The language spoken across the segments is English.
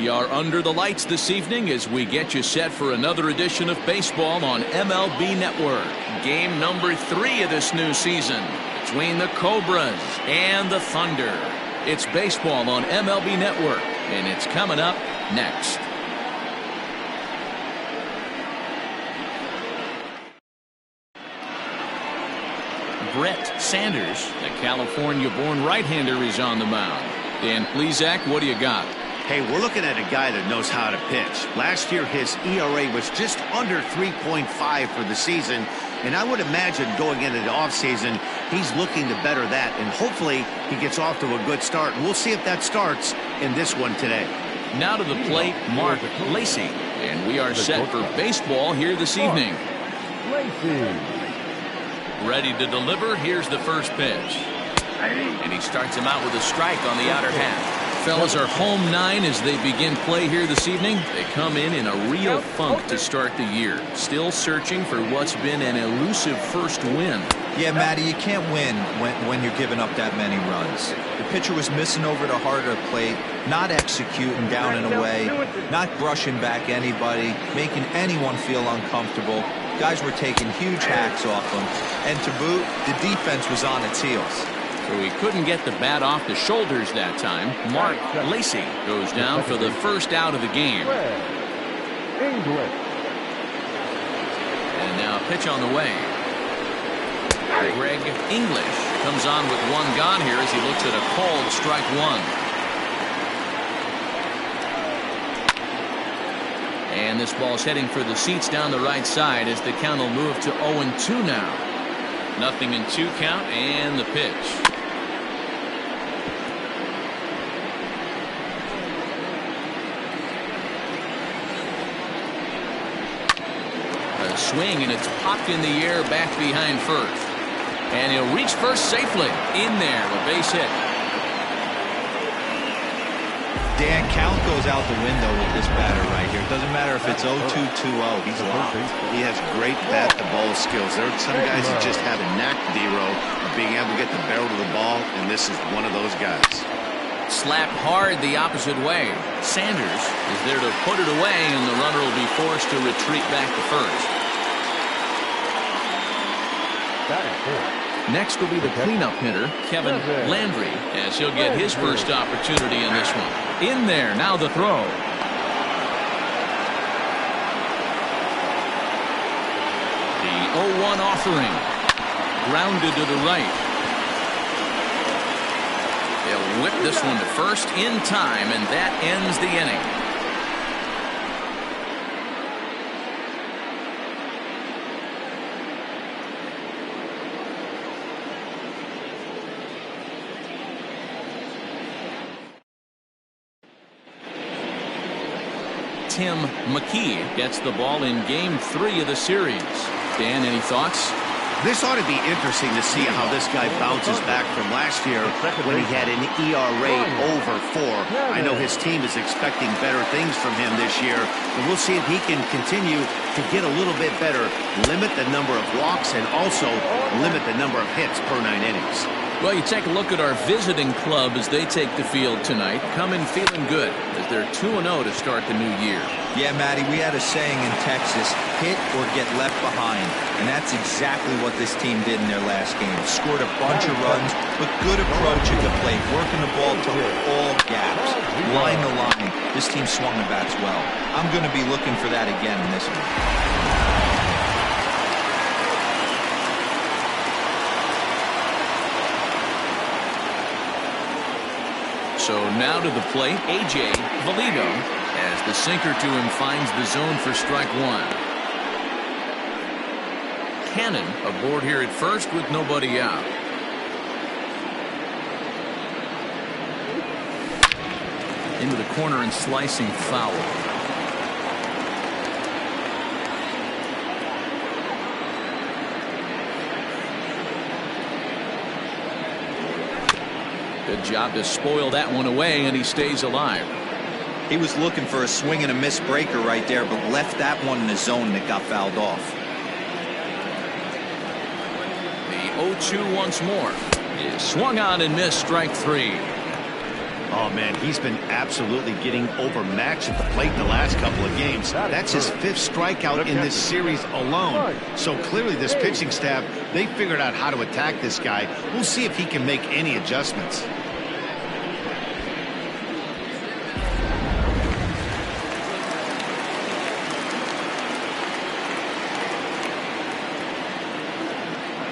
We are under the lights this evening as we get you set for another edition of baseball on MLB Network. Game number 3 of this new season between the Cobras and the Thunder. It's baseball on MLB Network, and it's coming up next. Brett Sanders, the California-born right-hander, is on the mound. Dan Plesac, what do you got? Hey, we're looking at a guy that knows how to pitch. Last year, his ERA was just under 3.5 for the season, and I would imagine going into the offseason, he's looking to better that, and hopefully he gets off to a good start. And we'll see if that starts in this one today. Now to the plate, Mark Lacey, and we are set for baseball here this evening. Ready to deliver. Here's the first pitch. And he starts him out with a strike on the outer half. Fellas are home 9 as they begin play here this evening. They come in a real funk to start the year. Still searching for what's been an elusive first win. Yeah, Matty, you can't win when you're giving up that many runs. The pitcher was missing over the heart of the plate, not executing down and away, not brushing back anybody, making anyone feel uncomfortable. Guys were taking huge hacks off him. And to boot, the defense was on its heels. So he couldn't get the bat off the shoulders that time. Mark Lacey goes down for the first out of the game. And now a pitch on the way. Greg English comes on with one gone here as he looks at a called strike one. And this ball's heading for the seats down the right side as the count will move to 0-2 now. 0-2 count and the pitch. A swing and it's popped in the air back behind first. And he'll reach first safely. In there, a base hit. Dan, count goes out the window with this batter right here. It doesn't matter if it's 0-2, 2-0. He's locked. He has great bat-to-ball skills. There are some guys that just have a knack, D-Row, of being able to get the barrel to the ball, and this is one of those guys. Slapped hard the opposite way. Sanders is there to put it away, and the runner will be forced to retreat back to first. Next will be the cleanup hitter, Kevin Landry, as he'll get his first opportunity in this one. In there, now the throw. The 0-1 offering. Grounded to the right. They'll whip this one to first in time, and that ends the inning. Tim McKee gets the ball in game 3 of the series. Dan, any thoughts? This ought to be interesting to see how this guy bounces back from last year when he had an ERA over 4. I know his team is expecting better things from him this year, and we'll see if he can continue to get a little bit better, limit the number of walks, and also limit the number of hits per 9 innings. Well, you take a look at our visiting club as they take the field tonight. Coming feeling good as they're 2-0 to start the new year. Yeah, Matty, we had a saying in Texas, hit or get left behind. And that's exactly what this team did in their last game. Scored a bunch of runs, but good approach at the plate, working the ball to all gaps. Line to line, this team swung the bats well. I'm going to be looking for that again in this one. So now to the plate, A.J. Valido, as the sinker to him finds the zone for strike one. Cannon aboard here at first with nobody out. Into the corner and slicing foul. Good job to spoil that one away, and he stays alive. He was looking for a swing and a miss breaker right there, but left that one in the zone that got fouled off. The 0-2 once more is swung on and missed, strike 3. Oh, man, he's been absolutely getting overmatched at the plate in the last couple of games. That's his 5th strikeout in this series alone. So clearly this pitching staff, they figured out how to attack this guy. We'll see if he can make any adjustments.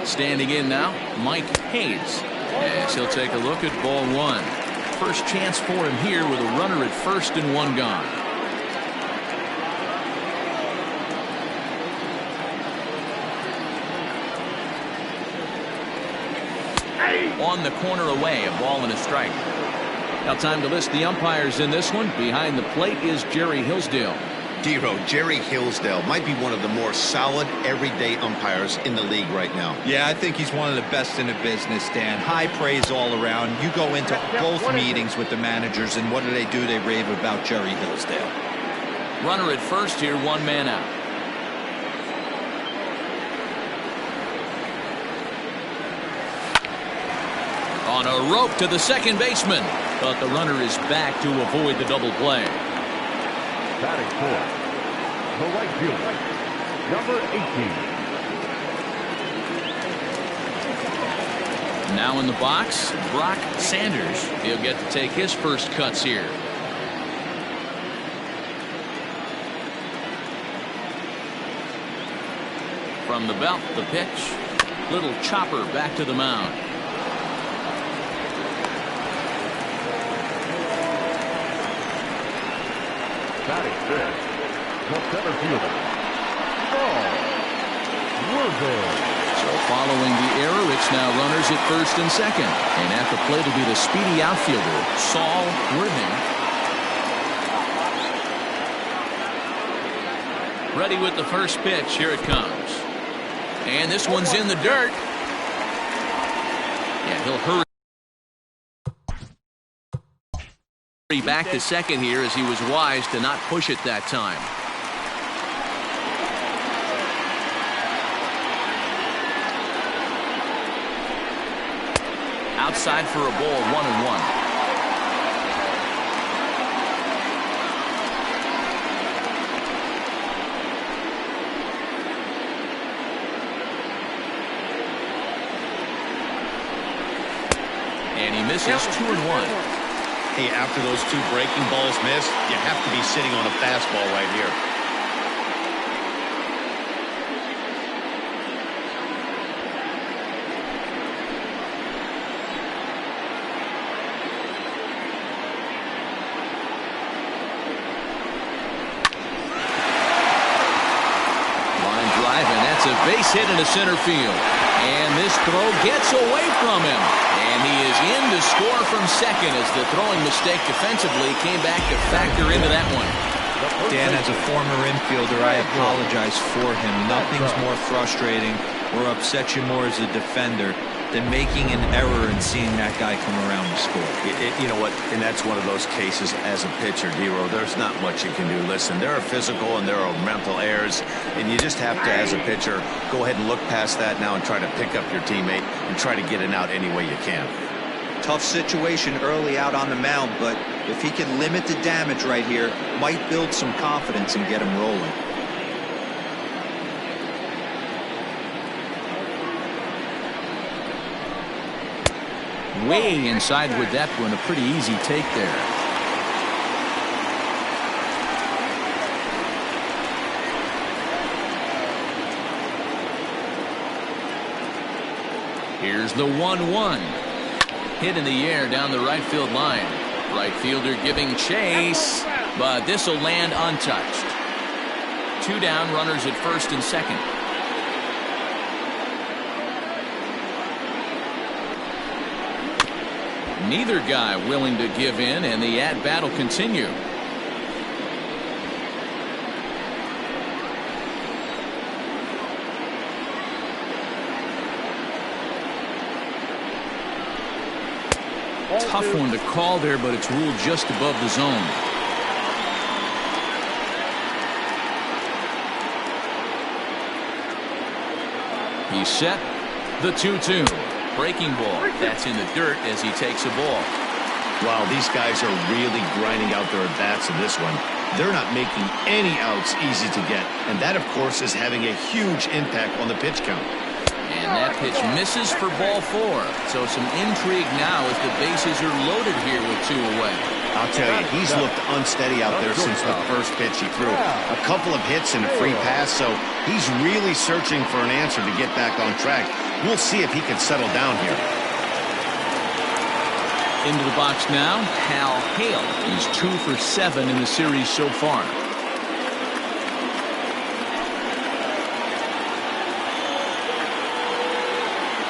Standing in now, Mike Hayes. As he'll take a look at ball 1. First chance for him here with a runner at first and 1 gone. On the corner away, a ball and a strike. Now time to list the umpires in this one. Behind the plate is Jerry Hillsdale. Dero, Jerry Hillsdale might be one of the more solid everyday umpires in the league right now. Yeah, I think he's one of the best in the business, Dan. High praise all around. You go into both meetings with the managers, and what do? They rave about Jerry Hillsdale. Runner at first here, 1 man out. On a rope to the second baseman, but the runner is back to avoid the double play. Batting for the right fielder, number 18. Now in the box, Brock Sanders. He'll get to take his first cuts here. From the belt, the pitch. Little chopper back to the mound. Batting fifth, the center fielder, So following the error, it's now runners at first and second. And at the plate will be the speedy outfielder, Saul Worthing. Ready with the first pitch. Here it comes. And this one's in the dirt. Yeah, he'll hurry back to second here as he was wise to not push it that time. Outside for a ball, 1-1. And he misses 2-1. Hey, after those 2 breaking balls missed, you have to be sitting on a fastball right here. Line drive, and that's a base hit into center field. And this throw gets away from him. And he is in to score from second as the throwing mistake defensively came back to factor into that one. Dan, as a former infielder, I apologize for him. Nothing's more frustrating or upsets you more as a defender than making an error and seeing that guy come around to score. You know what? And that's one of those cases as a pitcher, Dero. There's not much you can do. Listen, there are physical and there are mental errors, and you just have to, as a pitcher, go ahead and look past that now and try to pick up your teammate and try to get it out any way you can. Tough situation early out on the mound, but if he can limit the damage right here, might build some confidence and get him rolling. Way inside with that one, a pretty easy take there. Here's the 1-1. Hit in the air down the right field line. Right fielder giving chase, but this will land untouched. 2 down, runners at first and second. Neither guy willing to give in, and the at-bat will continue. Tough one to call there, but it's ruled just above the zone. He's set. The 2-2. Breaking ball. That's in the dirt as he takes a ball. Wow, these guys are really grinding out their at-bats in this one. They're not making any outs easy to get, and that, of course, is having a huge impact on the pitch count. And that pitch misses for ball 4. So some intrigue now as the bases are loaded here with 2 away. I'll tell you, he's looked unsteady out there since the first pitch he threw. A couple of hits and a free pass, so he's really searching for an answer to get back on track. We'll see if he can settle down here. Into the box now, Hal Hale. He's 2 for 7 in the series so far.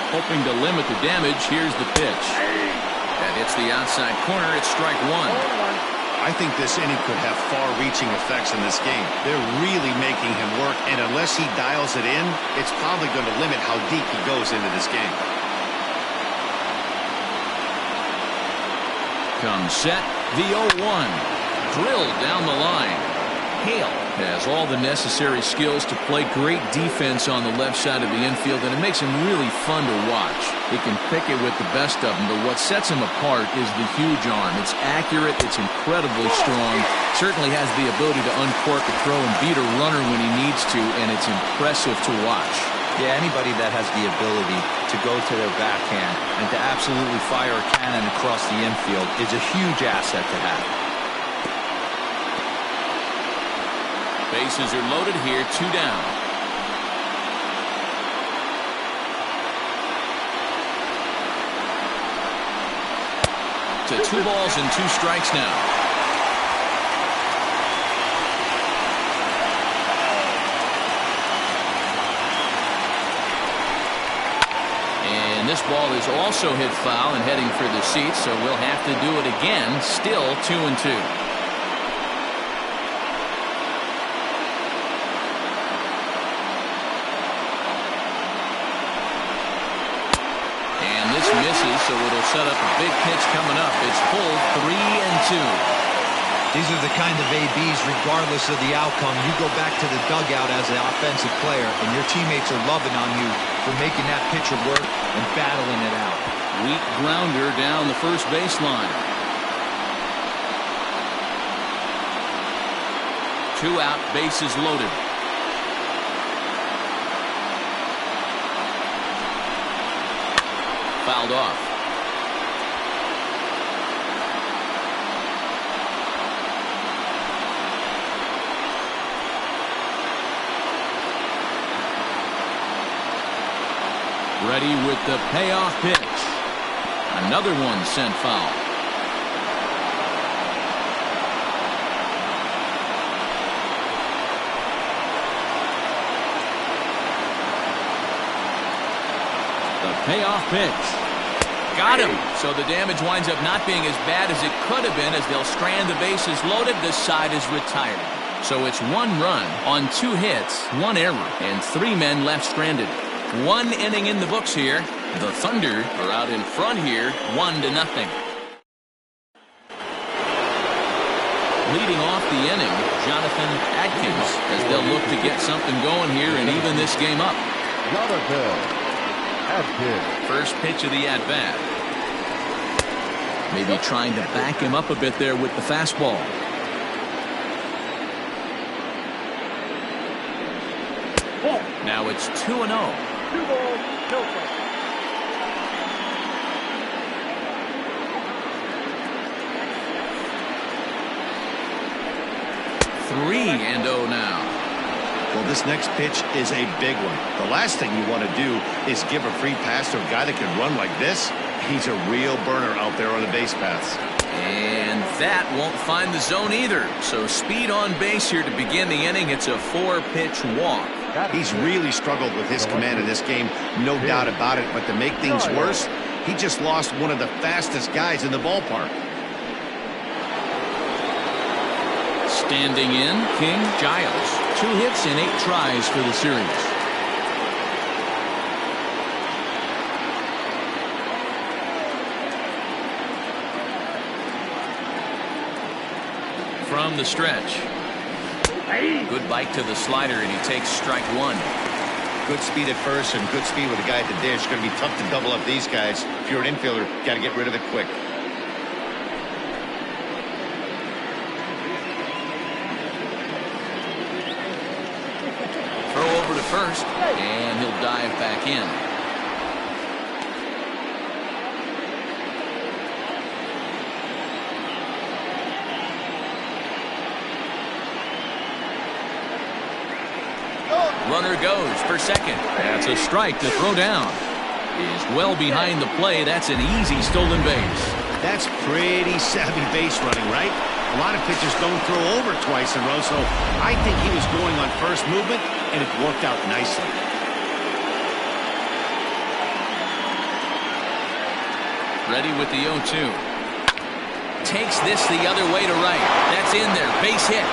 Hoping to limit the damage, here's the pitch. That hits the outside corner. It's strike 1. I think this inning could have far-reaching effects in this game. They're really making him work, and unless he dials it in, it's probably going to limit how deep he goes into this game. Comes set, the 0-1. Drilled down the line. Hale has all the necessary skills to play great defense on the left side of the infield, and it makes him really fun to watch. He can pick it with the best of them, but what sets him apart is the huge arm. It's accurate, it's incredibly strong, certainly has the ability to uncork a throw and beat a runner when he needs to, and it's impressive to watch. Yeah, anybody that has the ability to go to their backhand and to absolutely fire a cannon across the infield is a huge asset to have. Bases are loaded here, 2 down. To 2 balls and 2 strikes now. And this ball is also hit foul and heading for the seats, so we'll have to do it again. Still 2-2. Misses, so it'll set up a big pitch coming up. It's pulled 3-2. These are the kind of ABs, regardless of the outcome. You go back to the dugout as an offensive player, and your teammates are loving on you for making that pitcher work and battling it out. Weak grounder down the first baseline. 2 out, bases loaded. Fouled off. Ready with the payoff pitch. Another one sent foul. Payoff pitch. Got him. So the damage winds up not being as bad as it could have been as they'll strand the bases loaded. This side is retired. So it's 1 run on 2 hits, 1 error, and 3 men left stranded. 1 inning in the books here. The Thunder are out in front here, 1-0. Leading off the inning, Jonathan Adkins, as they'll look to get something going here and even this game up. First pitch of the at-bat. Maybe trying to back him up a bit there with the fastball. Now it's 2-0. 2 balls, no strikes. 3-0 now. Well, this next pitch is a big one. The last thing you want to do is give a free pass to a guy that can run like this. He's a real burner out there on the base paths. And that won't find the zone either. So speed on base here to begin the inning. It's a 4-pitch walk. He's really struggled with his command in this game, no doubt about it. But to make things worse, he just lost one of the fastest guys in the ballpark. Standing in, King Giles. 2 hits and 8 tries for the series. From the stretch. Good bite to the slider, and he takes strike 1. Good speed at first and good speed with the guy at the dish. Going to be tough to double up these guys. If you're an infielder, got to get rid of it quick. to first, and he'll dive back in. Runner goes for second. That's a strike to throw down. Is well behind the play. That's an easy stolen base. That's pretty savvy base running, right? A lot of pitchers don't throw over twice in a row, so I think he was going on first movement, and it worked out nicely. Ready with the 0-2. Takes this the other way to right. That's in there. Base hit.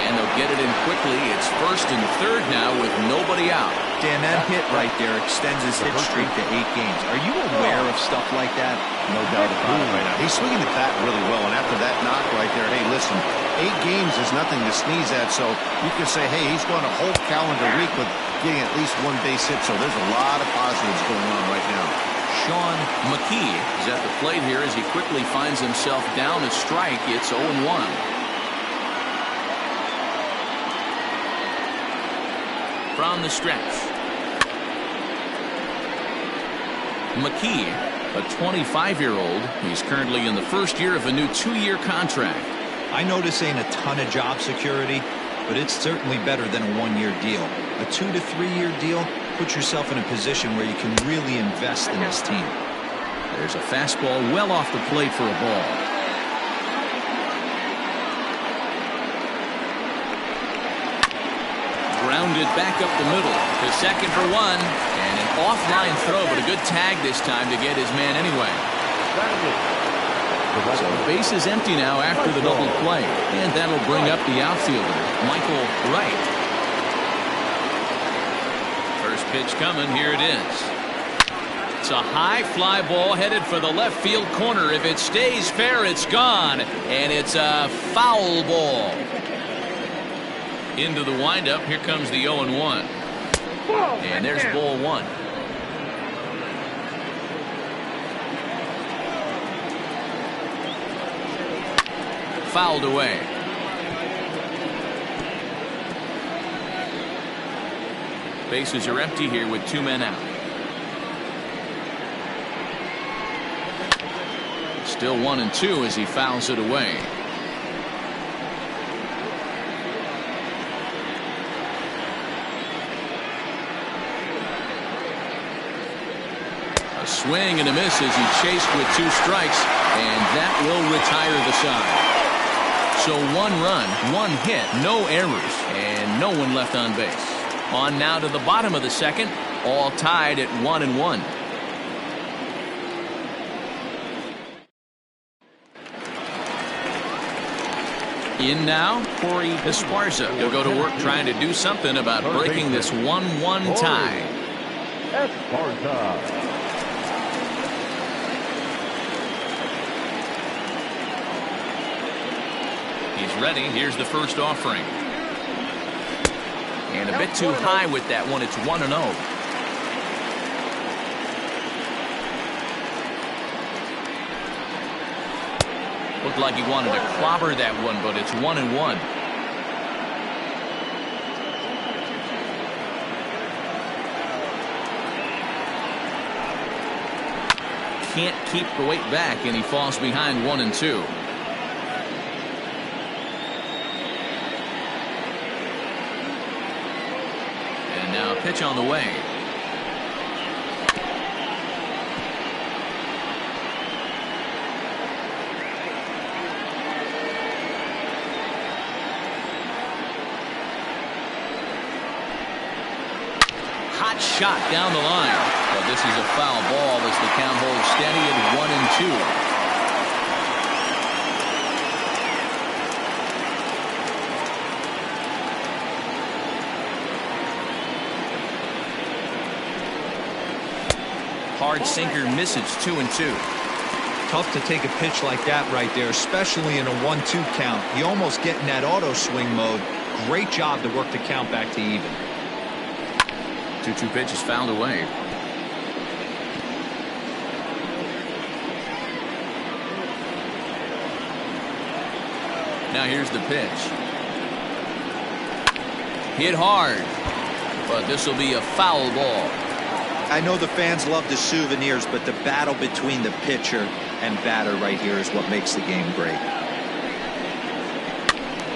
And they'll get it in quickly. It's first and third now with nobody out. Dan, that hit right there extends his hit streak to 8 games. Are you aware of stuff like that? No doubt about it right now. He's swinging the bat really well, and after that knock right there, hey, listen, 8 games is nothing to sneeze at, so you can say, hey, he's going a whole calendar week with getting at least 1 base hit, so there's a lot of positives going on right now. Sean McKee is at the plate here as he quickly finds himself down a strike. It's 0-1. From the stretch, McKee, a 25-year-old. He's currently in the first year of a new 2-year contract. I know this ain't a ton of job security, but it's certainly better than a 1-year deal. A 2 to 3-year deal puts yourself in a position where you can really invest in this team. There's a fastball well off the plate for a ball. Grounded back up the middle to second for 1, and an offline throw, but a good tag this time to get his man anyway. So the base is empty now after the double play, and that'll bring up the outfielder, Michael Wright. First pitch coming, here it is. It's a high fly ball headed for the left field corner. If it stays fair, it's gone, and it's a foul ball. Into the windup, here comes the 0-1. And there's ball 1. Fouled away. Bases are empty here with 2 men out. Still 1-2 as he fouls it away. Swing and a miss as he chased with 2 strikes, and that will retire the side. So 1 run, 1 hit, no errors, and no one left on base. On now to the bottom of the second, all tied at 1-1. In now, Corey Esparza. He'll go to work trying to do something about breaking this 1-1 tie. Esparza. He's ready. Here's the first offering. And a bit too high with that one. It's 1-0. Looked like he wanted to clobber that one, but it's 1-1. Can't keep the weight back, and he falls behind 1-2. Now a pitch on the way. Hot shot down the line. Well, this is a foul ball as the count holds steady at 1-2. Hard sinker misses 2-2. Tough to take a pitch like that right there, especially in a 1-2 count. You almost get in that auto swing mode. Great job to work the count back to even. 2-2 pitch is fouled away. Now here's the pitch. Hit hard. But this will be a foul ball. I know the fans love the souvenirs, but the battle between the pitcher and batter right here is what makes the game great.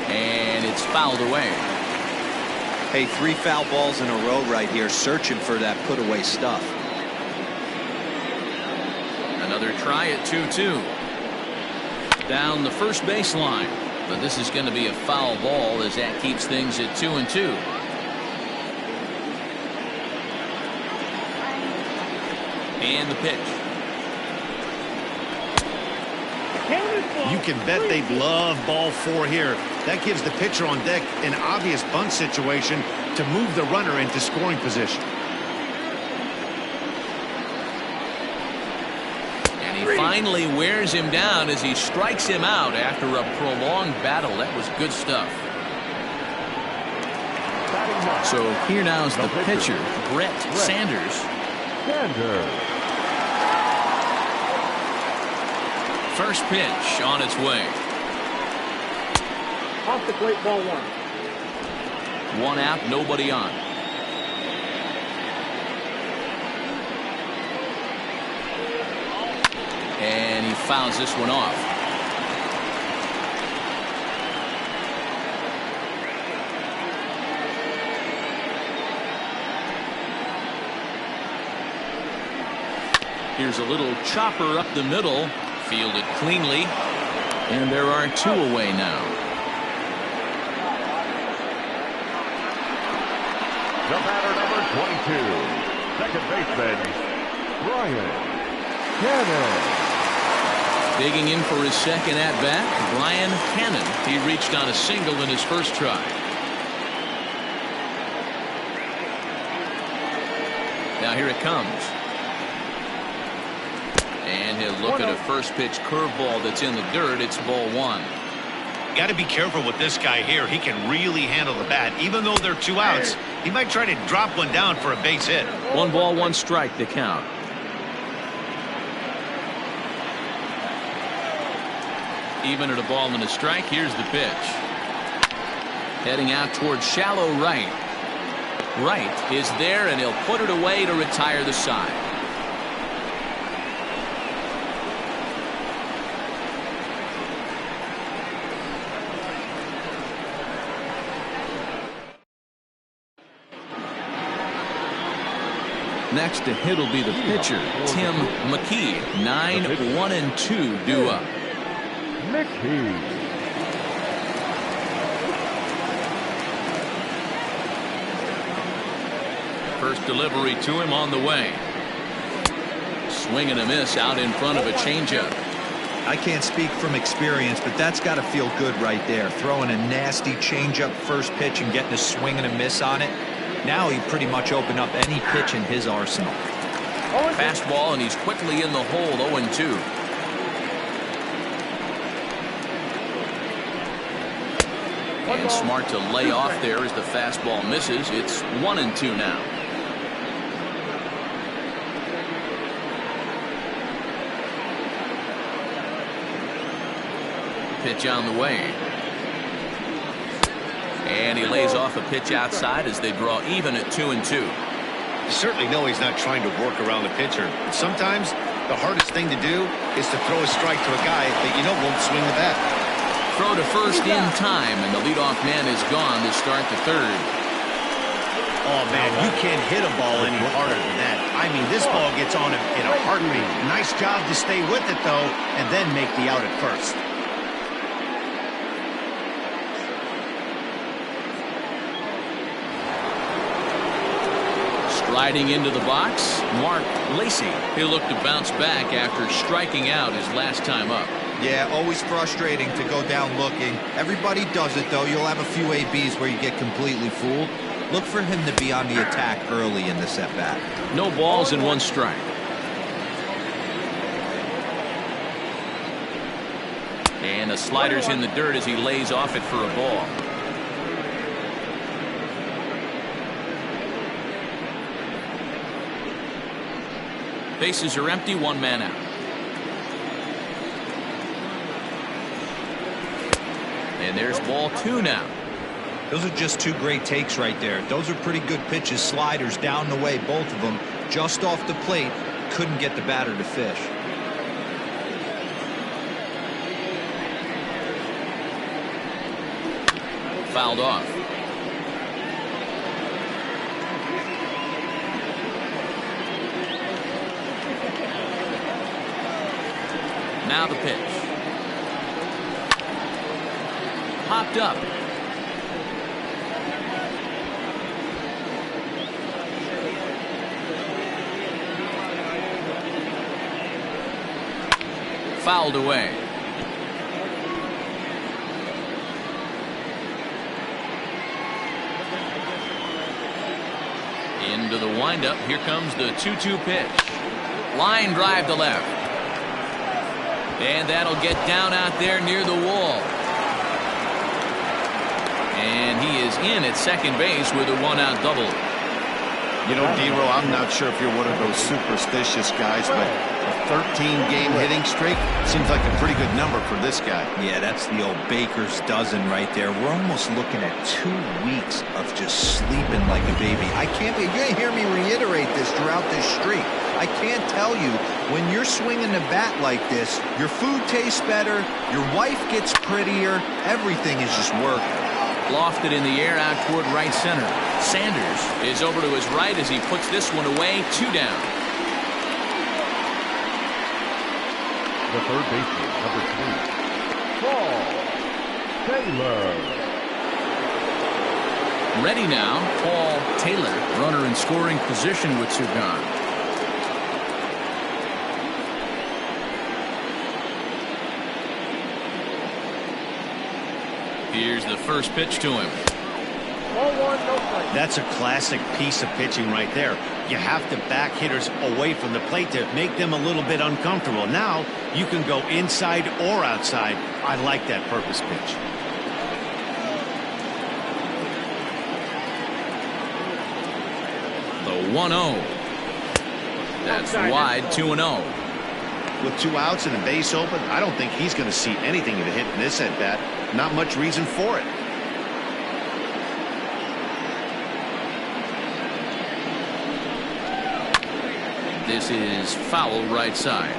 And it's fouled away. Hey, 3 foul balls in a row right here, searching for that put-away stuff. Another try at 2-2. Down the first baseline. But this is going to be a foul ball as that keeps things at 2-2. And the pitch. You can bet they'd love ball 4 here. That gives the pitcher on deck an obvious bunt situation to move the runner into scoring position. And he finally wears him down as he strikes him out after a prolonged battle. That was good stuff. So here now is the pitcher, Brett Sanders. First pitch on its way. Off the plate, ball 1. 1 out, nobody on. And he fouls this one off. Here's a little chopper up the middle. Fielded cleanly. And there are 2 away now. The batter, number 22, second baseman, Brian Cannon. Digging in for his second at-bat, Brian Cannon. He reached on a single in his first try. Now here it comes. And he'll look at a first pitch curveball that's in the dirt. It's ball 1. Got to be careful with this guy here. He can really handle the bat. Even though they're 2 outs, he might try to drop one down for a base hit. 1 ball, 1 strike, the count. Even at a ball and a strike, here's the pitch. Heading out towards shallow right. Right is there, and he'll put it away to retire the side. Next to hit will be the pitcher, Tim McKee. 9-1-2 due up. McKee. First delivery to him on the way. Swing and a miss out in front of a changeup. I can't speak from experience, but that's got to feel good right there. Throwing a nasty changeup first pitch and getting a swing and a miss on it. Now he pretty much opened up any pitch in his arsenal. Fastball, and he's quickly in the hole. 0-2. And smart to lay off there as the fastball misses. It's 1-2 now. Pitch on the way. And he lays off a pitch outside as they draw even at 2-2. You certainly know he's not trying to work around the pitcher. But sometimes the hardest thing to do is to throw a strike to a guy that you know won't swing the bat. Throw to first in time, and the leadoff man is gone to start the third. Oh, man, you can't hit a ball any harder than that. I mean, this ball gets on him in a heartbeat. Nice job to stay with it, though, and then make the out at first. Sliding into the box, Mark Lacy. He'll look to bounce back after striking out his last time up. Yeah, always frustrating to go down looking. Everybody does it, though. You'll have a few ABs where you get completely fooled. Look for him to be on the attack early in the at-bat. No balls and 1 strike. And the slider's in the dirt as he lays off it for a ball. Bases are empty, 1 man out. And there's ball 2 now. Those are just two great takes right there. Those are pretty good pitches, sliders down the way, both of them. Just off the plate, couldn't get the batter to fish. Fouled off. Now the pitch. Popped up. Fouled away. Into the windup. Here comes the 2-2 pitch. Line drive to left. And that'll get down out there near the wall. And he is in at second base with a one-out double. You know, D-Row, I'm not sure if you're one of those superstitious guys, but a 13-game hitting streak seems like a pretty good number for this guy. Yeah, that's the old baker's dozen right there. We're almost looking at 2 weeks of just sleeping like a baby. You're going to hear me reiterate this throughout this streak. I can't tell you, when you're swinging the bat like this, your food tastes better, your wife gets prettier, everything is just working. Lofted in the air out toward right center. Sanders is over to his right as he puts this one away. 2 down. The third baseman, number 3, Paul Taylor. Ready now, Paul Taylor, runner in scoring position with 2 gone. Here's the first pitch to him. 1-1, no strike. That's a classic piece of pitching right there. You have to back hitters away from the plate to make them a little bit uncomfortable. Now you can go inside or outside. I like that purpose pitch. The 1-0. That's wide. 2-0. With 2 outs and a base open, I don't think he's going to see anything of a hit in this at bat. Not much reason for it. This is foul right side.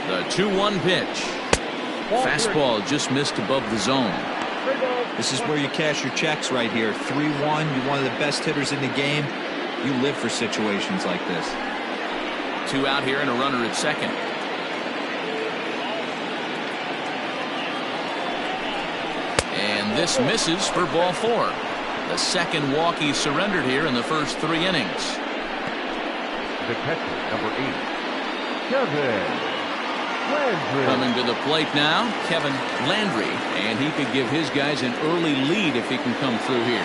The 2-1 pitch. Fastball just missed above the zone. This is where you cash your checks right here. 3-1, you're one of the best hitters in the game. You live for situations like this. 2 out here and a runner at second. And this misses for ball 4. The second walk he surrendered here in the first 3 innings. The catcher, number 8, Kevin Landry. Coming to the plate now, Kevin Landry, and he could give his guys an early lead if he can come through here.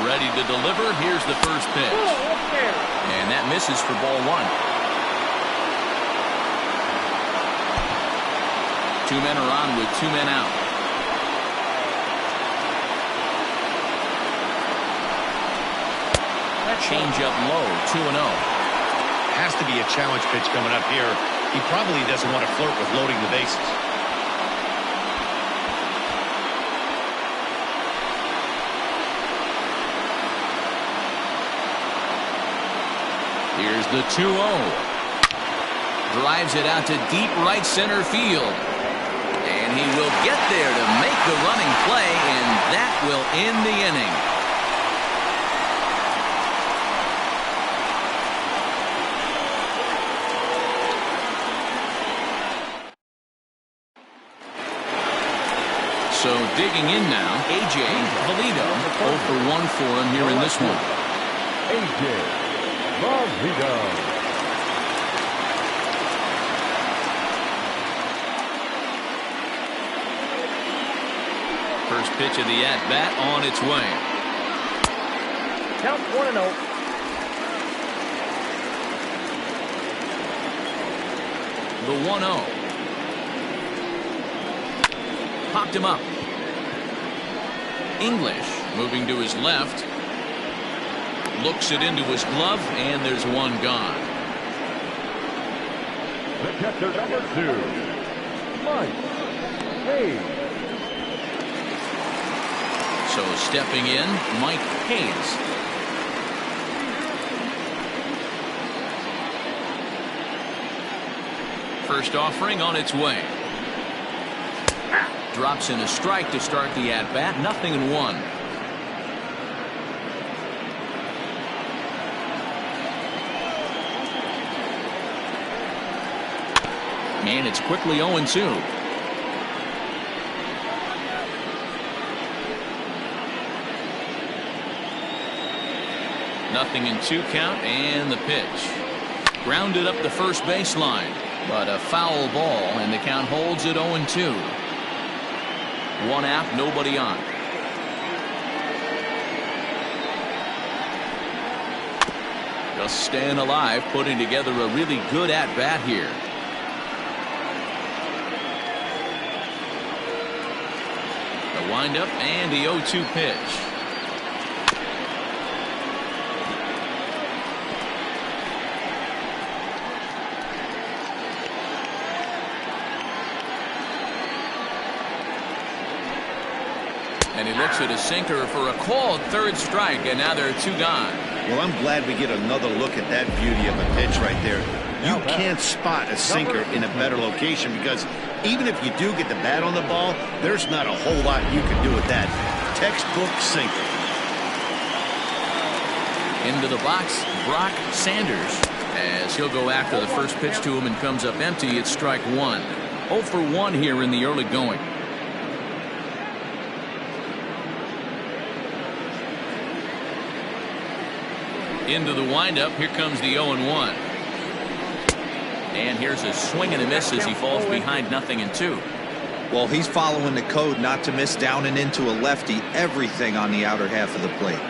Ready to deliver. Here's the first pitch. And that misses for ball 1. 2 men are on with 2 men out. Change up low. 2-0. Has to be a challenge pitch coming up here. He probably doesn't want to flirt with loading the bases. Here's the 2-0. Drives it out to deep right center field. And he will get there to make the running play, and that will end the inning. So digging in now, A.J. Valito. 0 for 1 for him here in this one. A.J. Valito. First pitch of the at-bat on its way. Count 1-0. The 1-0. popped him up. English moving to his left. Looks it into his glove, and there's one gone. The catcher, number 2, Mike Hayes. So stepping in, Mike Hayes. First offering on its way. Drops in a strike to start the at-bat. 0-1. And it's quickly 0-2. Nothing in 2 count, and the pitch. Grounded up the first baseline, but a foul ball, and the count holds at 0-2. One out, nobody on. Just staying alive, putting together a really good at-bat here. The windup and the 0-2 pitch. And he looks at a sinker for a called third strike, and now there are 2 gone. Well, I'm glad we get another look at that beauty of a pitch right there. You can't spot a sinker in a better location, because even if you do get the bat on the ball, there's not a whole lot you can do with that. Textbook sinker. Into the box, Brock Sanders, as he'll go after the first pitch to him and comes up empty. It's strike 1. 0 for 1 here in the early going. Into the windup. Here comes the 0-1. And here's a swing and a miss as he falls behind 0-2. Well, he's following the code not to miss down and into a lefty. Everything on the outer half of the plate.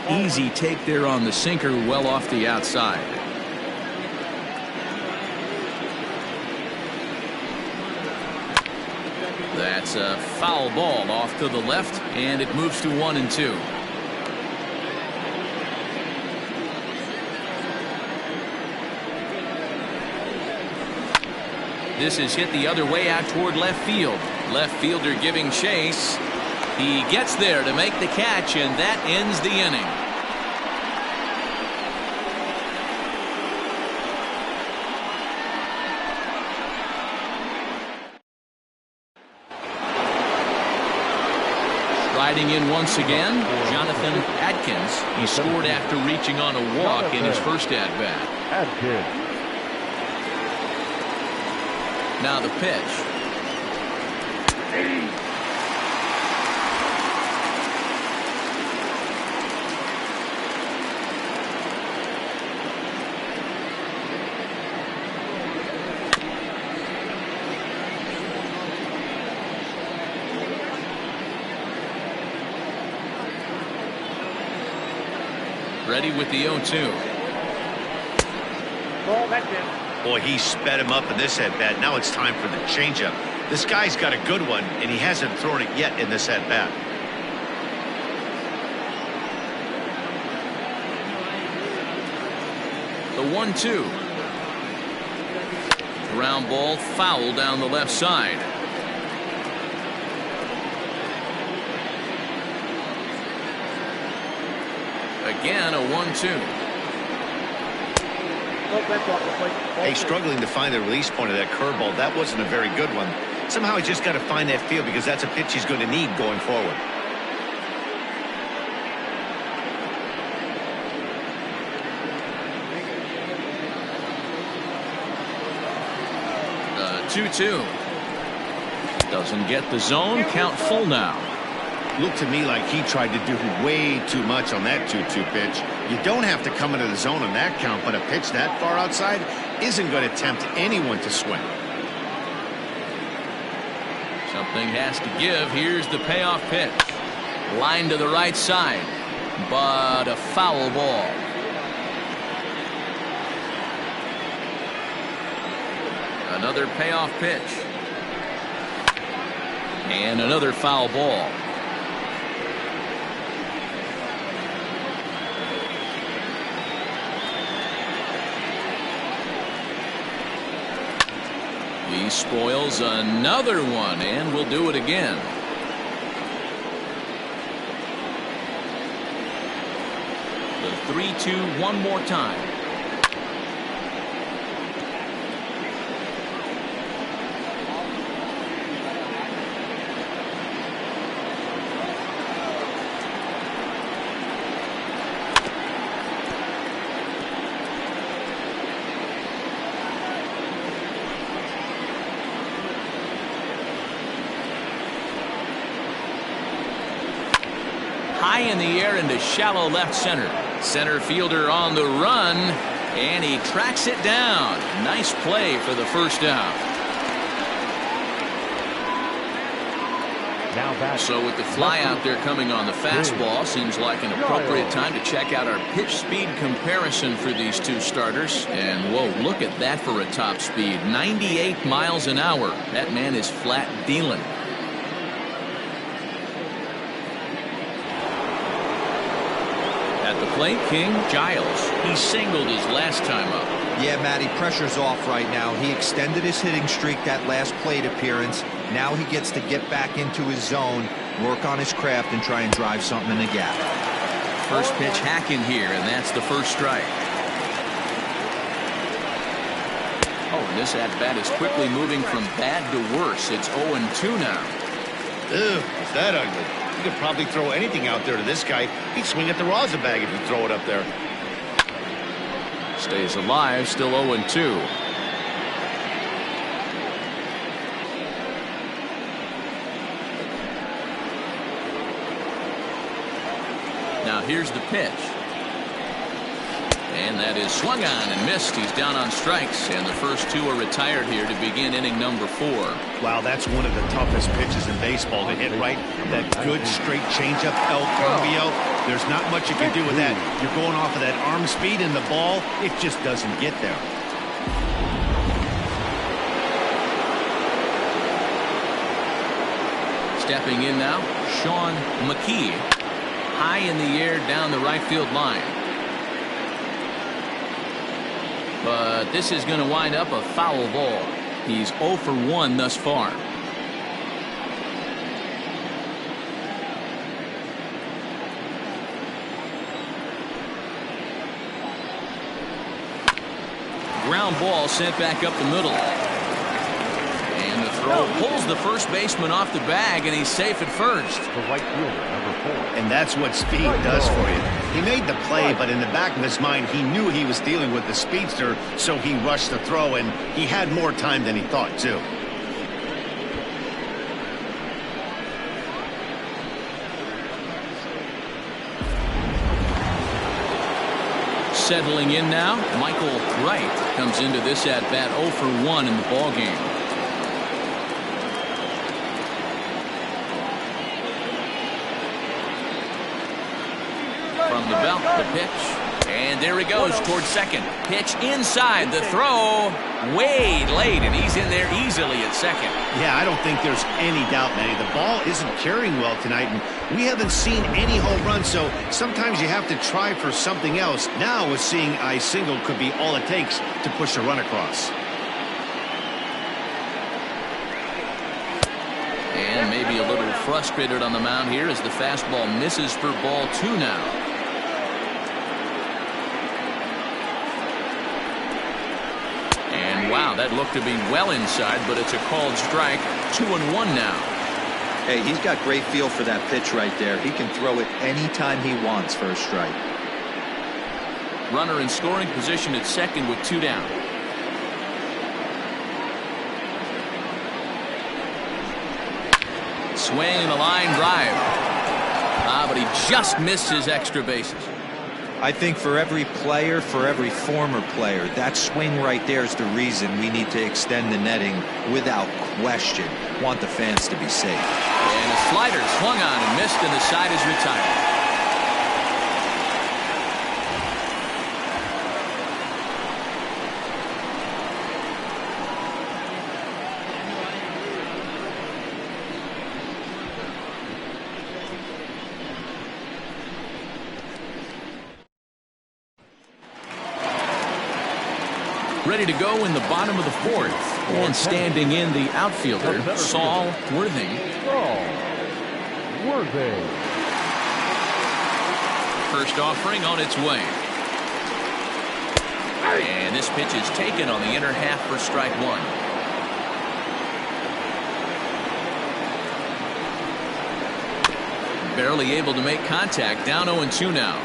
Easy take there on the sinker, well off the outside. That's a foul ball off to the left, and it moves to 1-2. This is hit the other way out toward left field. Left fielder giving chase. He gets there to make the catch, and that ends the inning. Riding in once again, Jonathan Adkins. He scored after reaching on a walk in his first at-bat. Now the pitch. Ready with the 0-2. Boy, he sped him up in this at-bat. Now it's time for the changeup. This guy's got a good one, and he hasn't thrown it yet in this at-bat. The 1-2. Ground ball foul down the left side. Again, a 1-2. Hey, struggling to find the release point of that curveball. That wasn't a very good one. Somehow he's just got to find that feel, because that's a pitch he's going to need going forward. The 2-2. Doesn't get the zone. Count full now. Looked to me like he tried to do way too much on that 2-2 pitch. You don't have to come into the zone on that count, but a pitch that far outside isn't going to tempt anyone to swing. Something has to give. Here's the payoff pitch. Line to the right side, but a foul ball. Another payoff pitch. And another foul ball. He spoils another one, and will do it again. The 3-2 one more time. High in the air into shallow left center. Center fielder on the run, and he tracks it down. Nice play for the first out. So with the fly out there coming on the fastball, seems like an appropriate time to check out our pitch speed comparison for these two starters. And whoa, look at that for a top speed. 98 miles an hour. That man is flat dealing. At the plate, King Giles. He singled his last time up. Yeah, Matty, pressure's off right now. He extended his hitting streak that last plate appearance. Now he gets to get back into his zone, work on his craft, and try and drive something in the gap. First pitch hacking here, and that's the first strike. Oh, and this at-bat is quickly moving from bad to worse. It's 0-2 now. Ew, is that ugly? You could probably throw anything out there to this guy. He'd swing at the rosin bag if you throw it up there. Stays alive, still 0-2. Now here's the pitch. And that is swung on and missed. He's down on strikes, and the first two are retired here to begin inning number 4. Wow, that's one of the toughest pitches in baseball to hit right. That good straight changeup, El Cambio. There's not much you can do with that. You're going off of that arm speed, and the ball, it just doesn't get there. Stepping in now, Sean McKee. High in the air down the right field line. But this is going to wind up a foul ball. He's 0 for 1 thus far. Ground ball sent back up the middle. And the throw pulls the first baseman off the bag, and he's safe at first. The right fielder, number 4. And that's what speed does for you. He made the play, but in the back of his mind, he knew he was dealing with the speedster, so he rushed the throw, and he had more time than he thought, too. Settling in now, Michael Wright comes into this at-bat 0 for 1 in the ballgame. From the belt, the pitch, and there he goes towards second. Pitch inside, the throw, way late, and he's in there easily at second. Yeah, I don't think there's any doubt, Manny. The ball isn't carrying well tonight, and we haven't seen any home runs, so sometimes you have to try for something else. Now, with seeing a single could be all it takes to push a run across. And maybe a little frustrated on the mound here as the fastball misses for ball 2 now. Wow, that looked to be well inside, but it's a called strike. 2-1 now. Hey, he's got great feel for that pitch right there. He can throw it anytime he wants for a strike. Runner in scoring position at second with 2 down. Swing and a line drive. But he just missed his extra bases. I think for every player, for every former player, that swing right there is the reason we need to extend the netting without question. Want the fans to be safe. And a slider swung on and missed, and the side is retired. Ready to go in the bottom of the fourth. And standing in the outfielder, Saul Worthing. First offering on its way. And this pitch is taken on the inner half for strike one. Barely able to make contact. Down 0-2 now.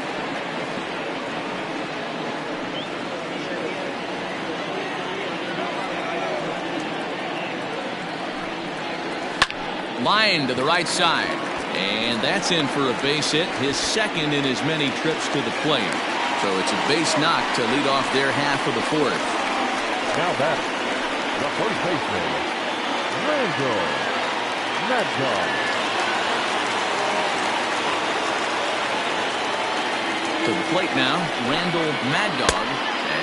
Line to the right side. And that's in for a base hit. His second in as many trips to the plate. So it's a base knock to lead off their half of the fourth. Now back, the first baseman, Randall Maddox. To the plate now, Randall Mad Dog.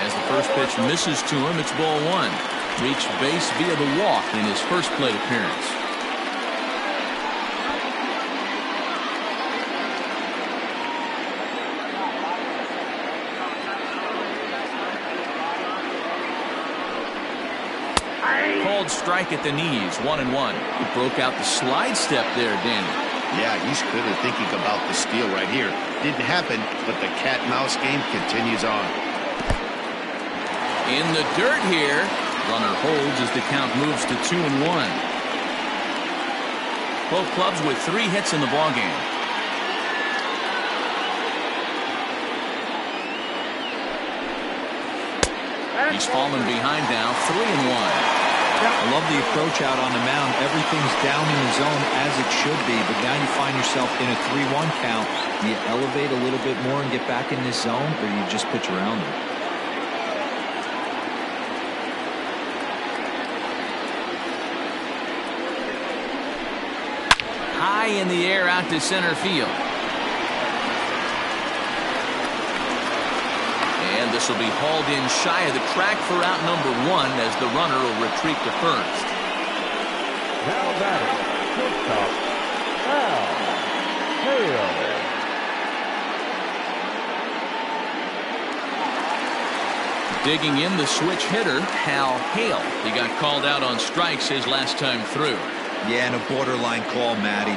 As the first pitch misses to him, it's ball one. Reached base via the walk in his first plate appearance. Called strike at the knees, 1-1. He broke out the slide step there, Danny. Yeah, he's clearly thinking about the steal right here. Didn't happen, but the cat-mouse game continues on. In the dirt here. Runner holds as the count moves to 2-1. Both clubs with 3 hits in the ballgame. He's fallen behind now, 3-1. I love the approach out on the mound. Everything's down in the zone as it should be, but now you find yourself in a 3-1 count. Do you elevate a little bit more and get back in this zone, or do you just pitch around it? High in the air out to center field. And this will be hauled in shy of the track for out number 1 as the runner will retreat to first. Now batting, shortstop, Al Hale. Digging in the switch hitter, Hal Hale. He got called out on strikes his last time through. Yeah, and a borderline call, Matty.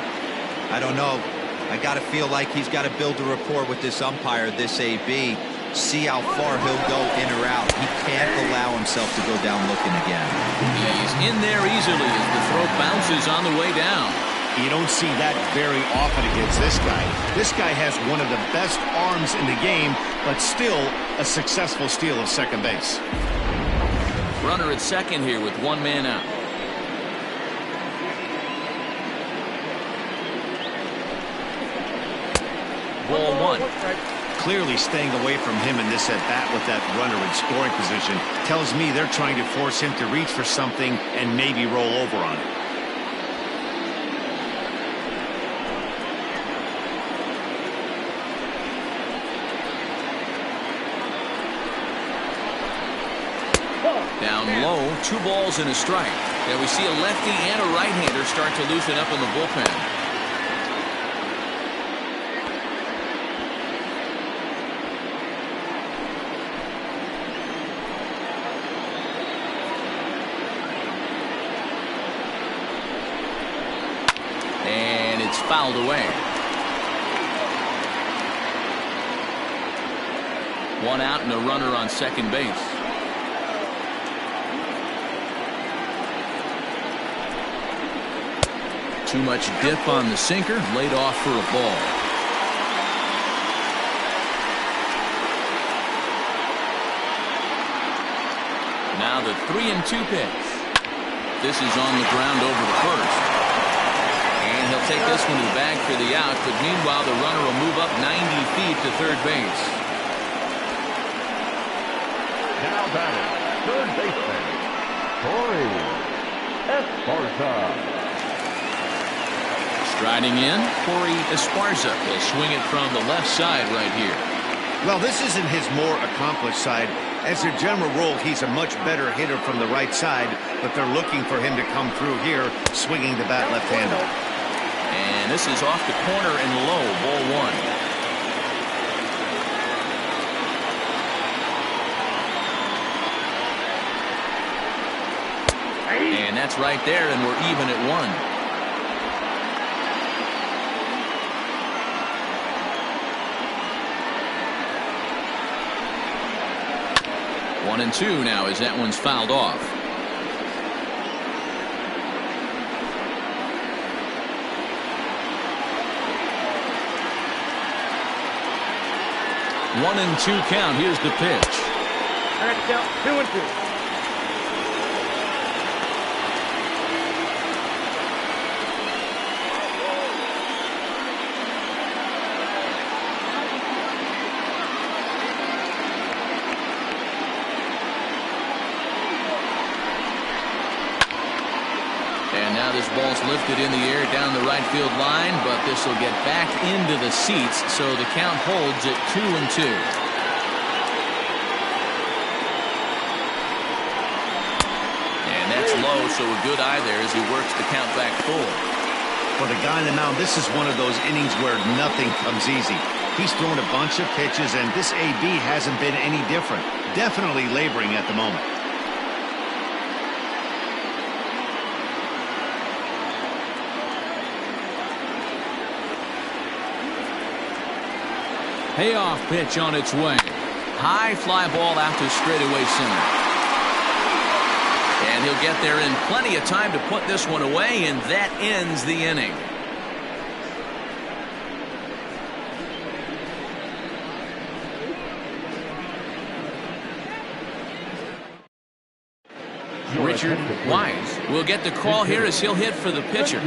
I don't know. I got to feel like he's got to build a rapport with this umpire, this AB. See how far he'll go in or out. He can't allow himself to go down looking again. He's in there easily as the throw bounces on the way down. You don't see that very often against this guy. This guy has one of the best arms in the game, but still a successful steal of second base. Runner at second here with 1 man out. Ball 1. Clearly staying away from him in this at-bat with that runner in scoring position tells me they're trying to force him to reach for something and maybe roll over on it. Down low, 2 balls and a strike. Now we see a lefty and a right-hander start to loosen up in the bullpen. And it's fouled away. 1 out and a runner on second base. Too much dip on the sinker, laid off for a ball. Now the 3-2 pitch. This is on the ground over the first. And he'll take this one to the bag for the out, but meanwhile the runner will move up 90 feet to third base. Now batting, third baseman, Corey Esparza. Striding in, Corey Esparza will swing it from the left side right here. Well, this isn't his more accomplished side. As a general rule, he's a much better hitter from the right side, but they're looking for him to come through here, swinging the bat left-handed. And this is off the corner and low, ball 1. that's right there, and we're even at 1. 1-2 now as that one's fouled off. One and two count. Here's the pitch. That's out 2-2. And now this ball's lifted in the air down the right field line, but this will get back into the seats, so the count holds at 2-2. And that's low, so a good eye there as he works the count back full. For the guy on the mound, this is one of those innings where nothing comes easy. He's thrown a bunch of pitches, and this AB hasn't been any different. Definitely laboring at the moment. Payoff pitch on its way. High fly ball out to straightaway center. And he'll get there in plenty of time to put this one away, and that ends the inning. Richard Wise will get the call here as he'll hit for the pitcher.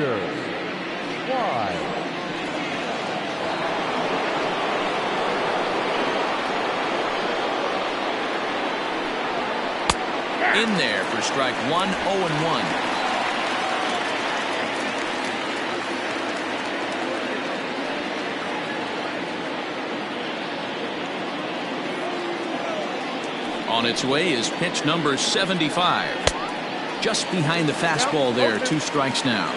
In there for strike one, 0-1. On its way is pitch number 75. Just behind the fastball there, 2 strikes now.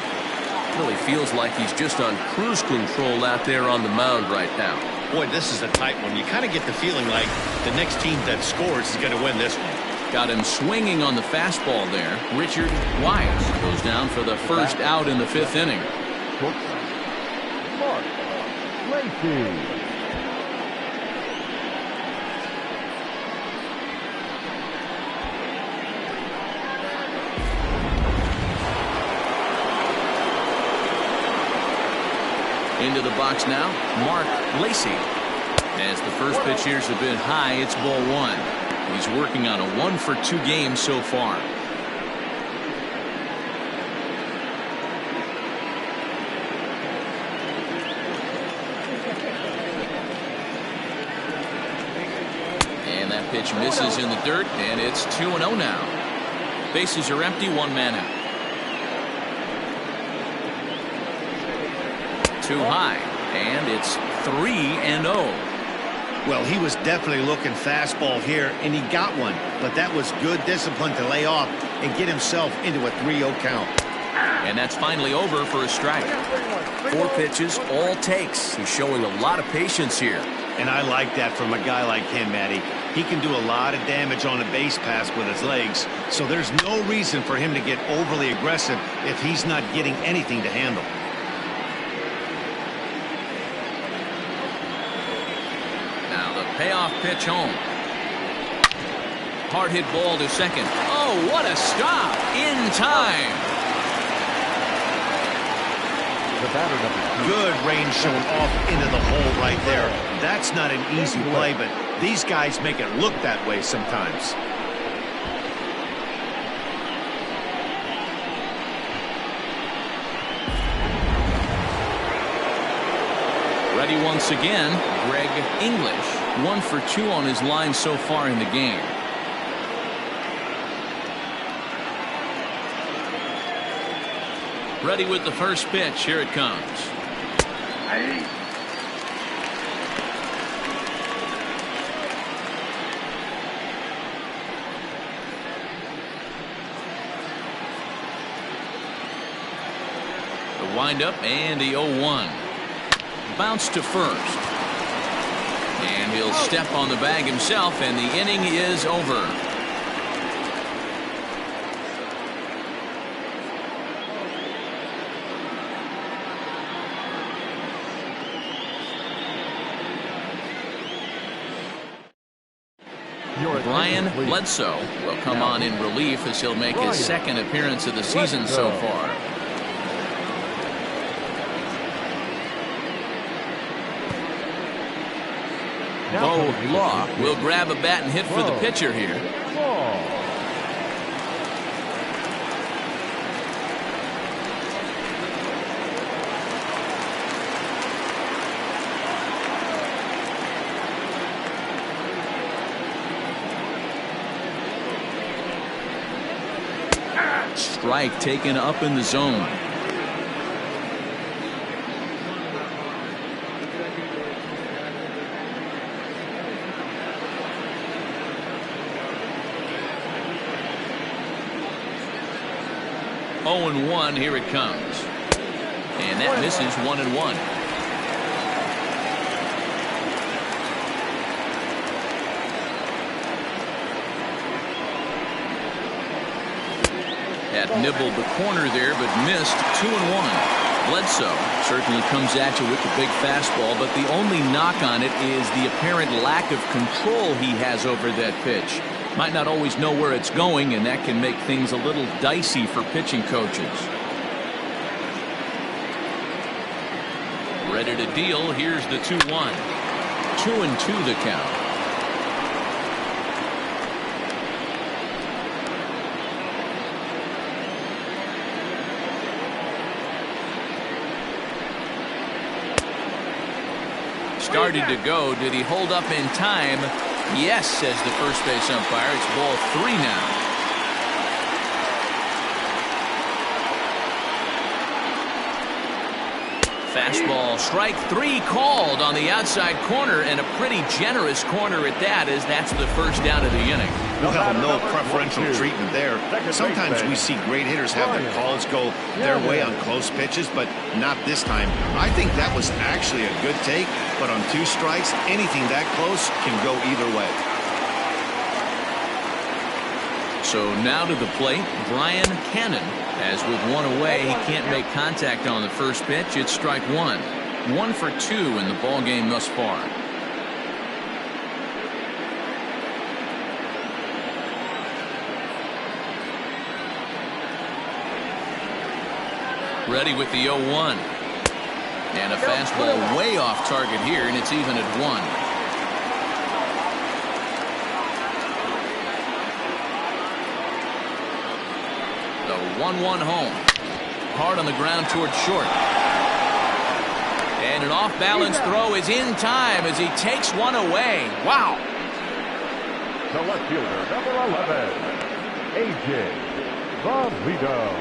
Really feels like he's just on cruise control out there on the mound right now. Boy, this is a tight one. You kind of get the feeling like the next team that scores is going to win this one. Got him swinging on the fastball there. Richard Wise goes down for the first out in the 5th inning. Mark Lacey. Into the box now, Mark Lacey. As the first pitch here's a bit high, it's ball 1. He's working on a 1-for-2 game so far. And that pitch misses in the dirt, and it's 2-0 now. Bases are empty, 1 man out. Too high, and it's 3-0. Well, he was definitely looking fastball here, and he got one. But that was good discipline to lay off and get himself into a 3-0 count. And that's finally over for a strike. 4 pitches, all takes. He's showing a lot of patience here. And I like that from a guy like him, Matty. He can do a lot of damage on a base pass with his legs, so there's no reason for him to get overly aggressive if he's not getting anything to handle. Payoff pitch home. Hard hit ball to second. Oh, what a stop in time. Good range shown off into the hole right there. That's not an easy play, but these guys make it look that way sometimes. Ready once again, Greg English. 1-for-2 on his line so far in the game. Ready with the first pitch. Here it comes. The windup and the 0-1. Bounce to first. And he'll step on the bag himself, and the inning is over. Brian Bledsoe will come on in relief as he'll make his second appearance of the season so far. Bo Law will grab a bat and hit for the pitcher here. Strike taken up in the zone. Oh and 1, here it comes. And that misses 1-1. Had nibbled the corner there, but missed 2-1. Bledsoe certainly comes at you with the big fastball, but the only knock on it is the apparent lack of control he has over that pitch. Might not always know where it's going, and that can make things a little dicey for pitching coaches. Ready to deal. Here's the 2-1. 2-2 the count. Started to go. Did he hold up in time? Yes, says the first base umpire. It's ball 3 now. Fastball, strike 3 called on the outside corner, and a pretty generous corner at that, as that's the first down of the inning. Well, no preferential treatment there. Sometimes we see great hitters have their calls go their way on close pitches, but not this time. I think that was actually a good take, but on 2 strikes, anything that close can go either way. So now to the plate, Brian Cannon. As with 1 away, he can't make contact on the first pitch. It's strike 1. 1 for 2 in the ball game thus far. Ready with the 0-1. And a fastball way off target here, and it's even at 1. The 1-1 home. Hard on the ground towards short. And an off-balance throw is in time as he takes one away. Wow. The left fielder, number 11, A.J. Valito.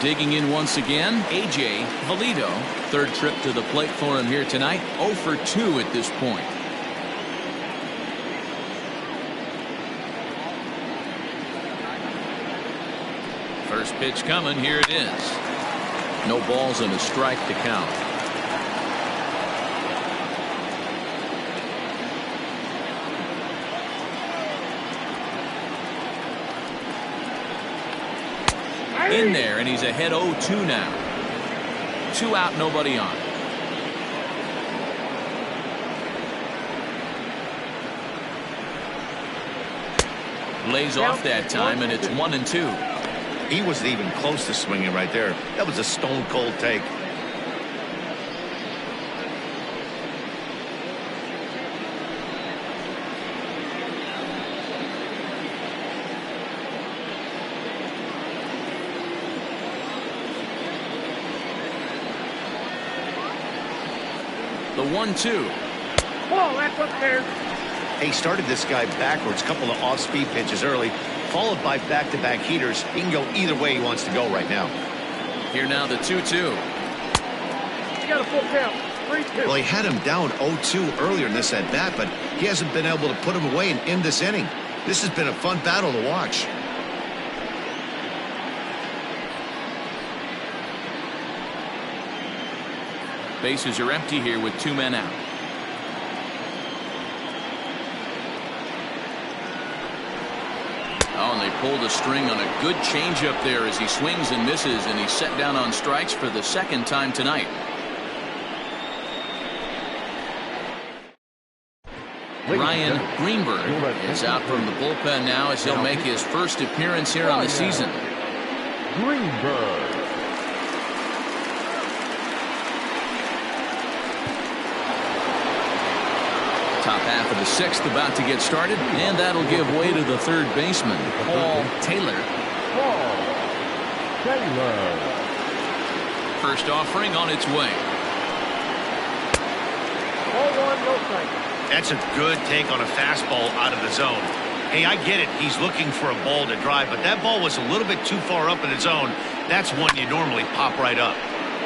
Digging in once again, A.J. Valito. Third trip to the plate for him here tonight. 0 for 2 at this point. First pitch coming. Here it is. No balls and a strike to count. In there, and he's ahead 0-2 now. 2 out, nobody on. Lays off that time, and it's 1-2. He wasn't even close to swinging right there. That was a stone cold take. The 1-2. Whoa, that's up there. He started this guy backwards, couple of off-speed pitches early, followed by back-to-back heaters. He can go either way he wants to go right now. Here now the 2-2. You got a full count. 3-2. Well, he had him down 0-2 earlier in this at-bat, but he hasn't been able to put him away and end this inning. This has been a fun battle to watch. Bases are empty here with 2 men out. Oh, and they pulled a string on a good changeup there as he swings and misses, and he's set down on strikes for the second time tonight. Ryan Greenberg is out from the bullpen now as he'll make his first appearance here on the season. Greenberg. Top half of the sixth about to get started, and that'll give way to the third baseman, Paul Taylor. First offering on its way. That's a good take on a fastball out of the zone. Hey, I get it. He's looking for a ball to drive, but that ball was a little bit too far up in the zone. That's one you normally pop right up.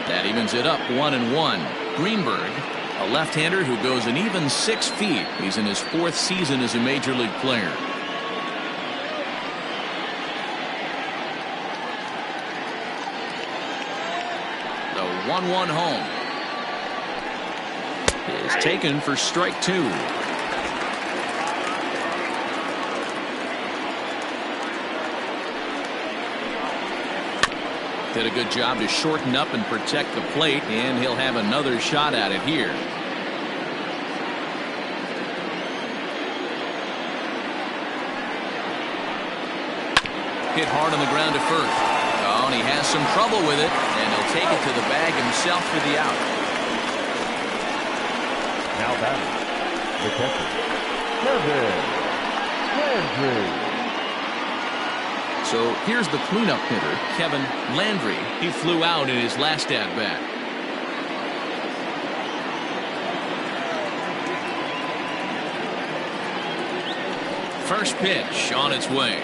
That evens it up 1-1. Greenberg, a left-hander who goes an even 6 feet. He's in his 4th season as a major league player. The 1-1 home is taken for strike 2. Did a good job to shorten up and protect the plate, and he'll have another shot at it here. Hit hard on the ground to first. Oh, and he has some trouble with it, and he'll take it to the bag himself for the out. Now batting, the catcher, Kevin Landry. So here's the cleanup hitter, Kevin Landry. He flew out in his last at-bat. First pitch on its way.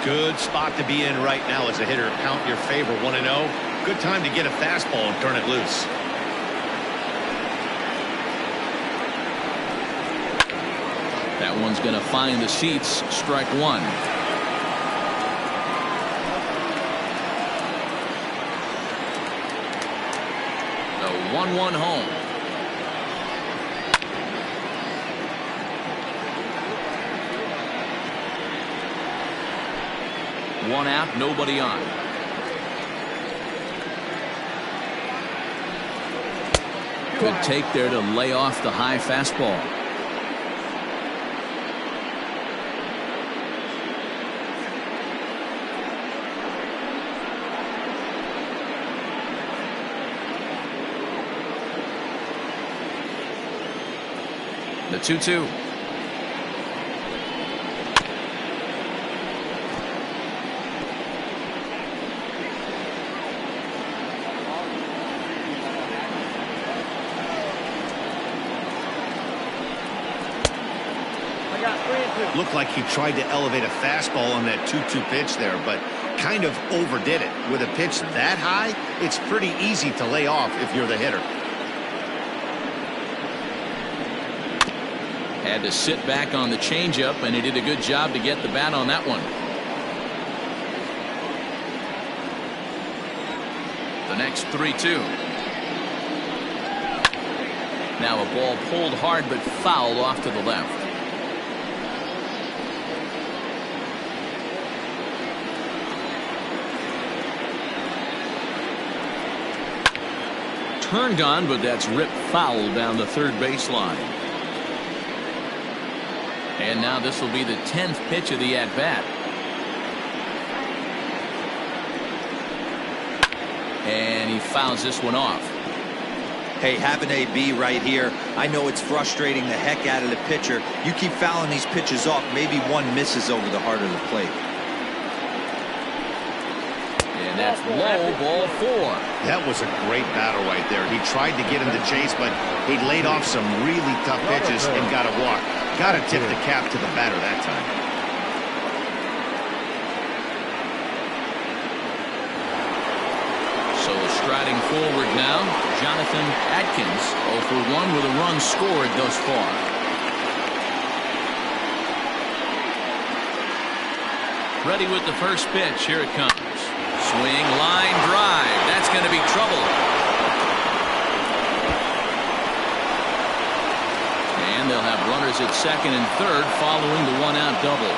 Good spot to be in right now as a hitter. Count your favor 1-0. Good time to get a fastball and turn it loose. That one's going to find the seats. Strike 1. The 1-1 home. One out, nobody on. Good take there to lay off the high fastball. The 2-2. Looked like he tried to elevate a fastball on that 2-2 pitch there, but kind of overdid it. With a pitch that high, it's pretty easy to lay off if you're the hitter. Had to sit back on the changeup, and he did a good job to get the bat on that one. The next 3-2. Now a ball pulled hard but fouled off to the left. Turned on, but that's ripped foul down the third baseline. And now this will be the 10th pitch of the at-bat. And he fouls this one off. Hey, have an AB right here. I know it's frustrating the heck out of the pitcher. You keep fouling these pitches off, maybe one misses over the heart of the plate. And that's low, ball 4. That was a great battle right there. He tried to get him to chase, but he laid off some really tough pitches and got a walk. Got to tip the cap to the batter that time. So striding forward now, Jonathan Atkins, 0 for 1 with a run scored thus far. Ready with the first pitch. Here it comes. Swing, line drive. That's going to be trouble. And they'll have runners at second and third following the one-out double.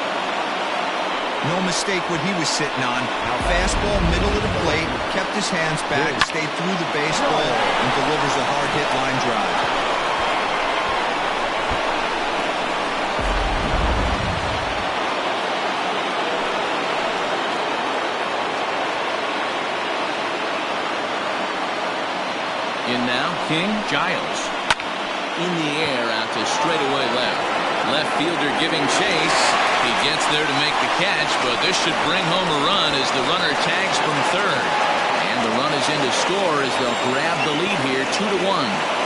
No mistake what he was sitting on. Fastball, middle of the plate, kept his hands back, stayed through the baseball, and delivers a hard hit line drive. In now, King Giles. In the air out to straightaway left. Left fielder giving chase. He gets there to make the catch, but this should bring home a run as the runner tags from third. And the run is in to score as they'll grab the lead here 2-1.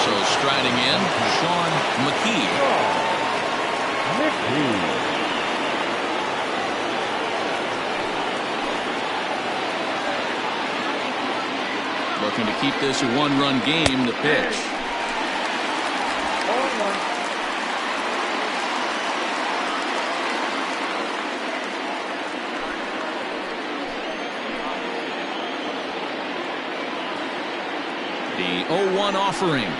So striding in, Sean McKee. Looking to keep this a one-run game. The pitch. The 0-1 offering.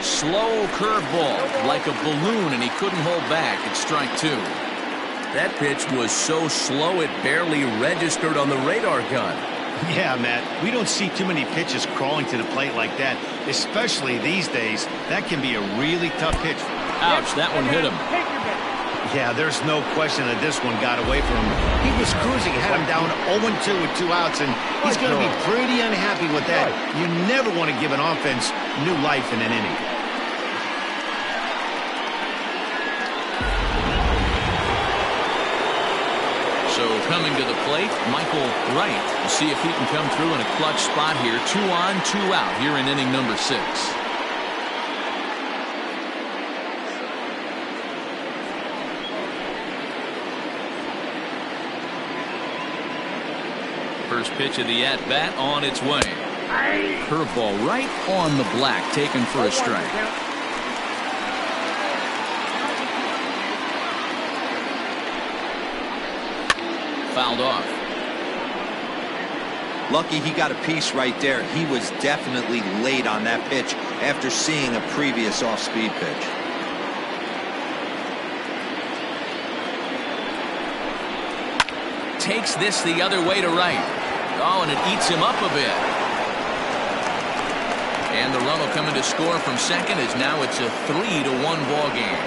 Slow curveball like a balloon, and he couldn't hold back. It's strike two. That pitch was so slow it barely registered on the radar gun. Yeah, Matt, we don't see too many pitches crawling to the plate like that, especially these days. That can be a really tough pitch. Ouch, that one hit him. Yeah, there's no question that this one got away from him. He was cruising, had him down 0-2 with 2 outs, and he's going to be pretty unhappy with that. You never want to give an offense new life in an inning. So coming to the plate, Michael Wright. We'll see if he can come through in a clutch spot here. 2 on, 2 out here in inning number 6. First pitch of the at-bat on its way. Curveball right on the black, taken for a strike. Fouled off. Lucky he got a piece right there. He was definitely late on that pitch after seeing a previous off-speed pitch. Takes this the other way to right. Oh, and it eats him up a bit. And the run will come in to score from second as now it's a 3-1 ball game.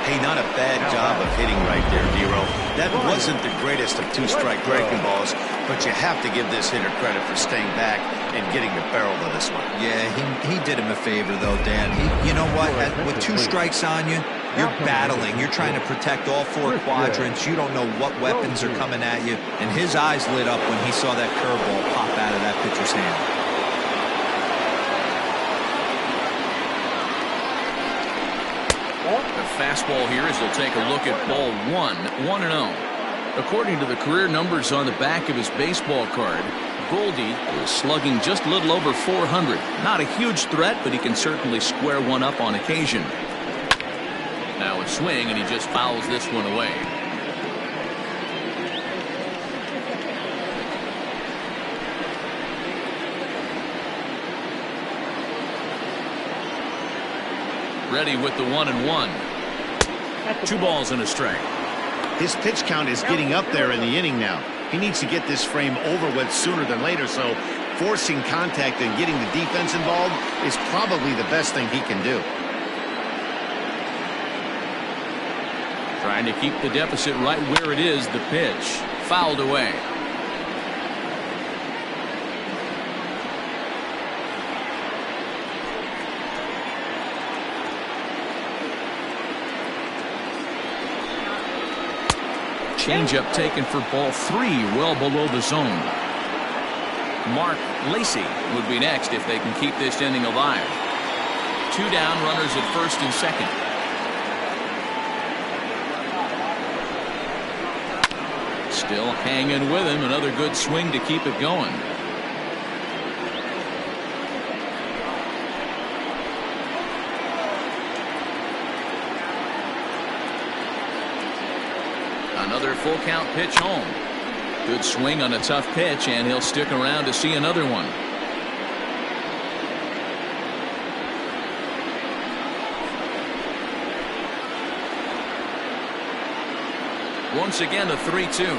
Hey, not a bad job of hitting right there, Dero. That wasn't the greatest of 2-strike breaking balls, but you have to give this hitter credit for staying back and getting the barrel of this one. Yeah, he did him a favor, though, Dan. You know what? With 2 strikes on you, you're battling. You're trying to protect all 4 quadrants. You don't know what weapons are coming at you. And his eyes lit up when he saw that curveball pop out of that pitcher's hand. The fastball here as they'll take a look at ball 1-0. According to the career numbers on the back of his baseball card, Goldie is slugging just a little over 400. Not a huge threat, but he can certainly square one up on occasion. Now a swing, and he just fouls this one away. Ready with the 1-1. 2 balls and a strike. His pitch count is getting up there in the inning now. He needs to get this frame over with sooner than later, so forcing contact and getting the defense involved is probably the best thing he can do. Trying to keep the deficit right where it is. The pitch fouled away. Changeup taken for ball 3, well below the zone. Mark Lacy would be next if they can keep this inning alive. 2 down, runners at first and second. Still hanging with him. Another good swing to keep it going. Another full count pitch home. Good swing on a tough pitch, and he'll stick around to see another one. Once again, a 3-2.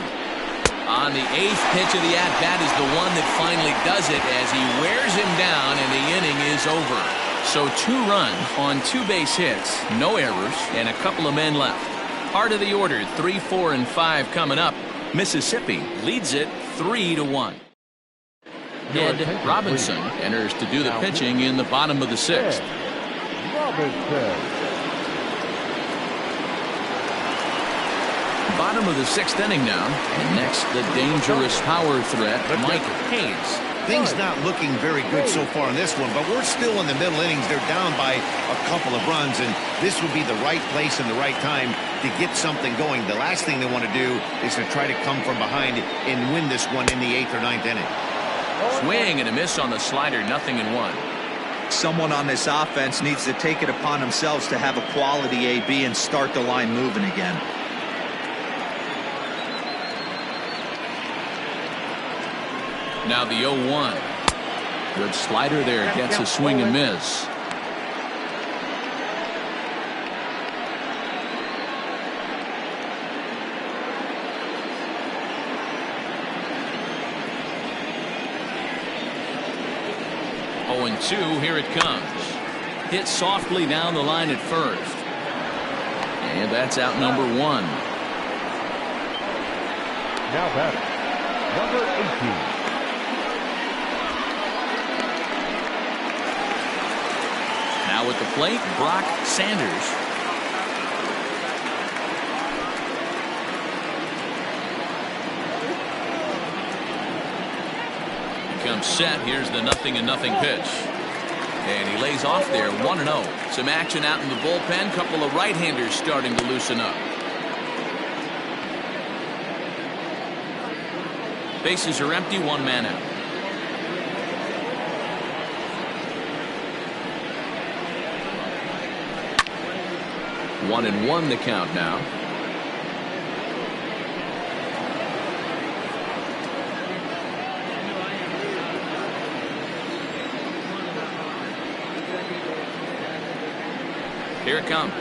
On the 8th pitch of the at-bat is the one that finally does it as he wears him down, and the inning is over. So 2 runs on 2 base hits, no errors, and a couple of men left. Heart of the order, 3, 4, and 5 coming up. Mississippi leads it 3-1. Ed Robinson enters to do the pitching in the bottom of the 6th. Bottom of the 6th inning now. And next, the dangerous power threat, Mike Hayes. Things not looking very good so far in this one, but we're still in the middle innings. They're down by a couple of runs, and this would be the right place and the right time to get something going. The last thing they want to do is to try to come from behind and win this one in the 8th or 9th inning. Swing and a miss on the slider, 0-1. Someone on this offense needs to take it upon themselves to have a quality AB and start the line moving again. Now the 0-1. Good slider there, gets a swing and miss. Oh, 2, here it comes. Hit softly down the line at first. And that's out number 1. Now batting, number 18. Now at the plate, Brock Sanders. He comes set. Here's the 0-0 pitch. And he lays off there, 1-0. Some action out in the bullpen. Couple of right-handers starting to loosen up. Bases are empty, 1 man out. 1-1 the count now. Here it comes.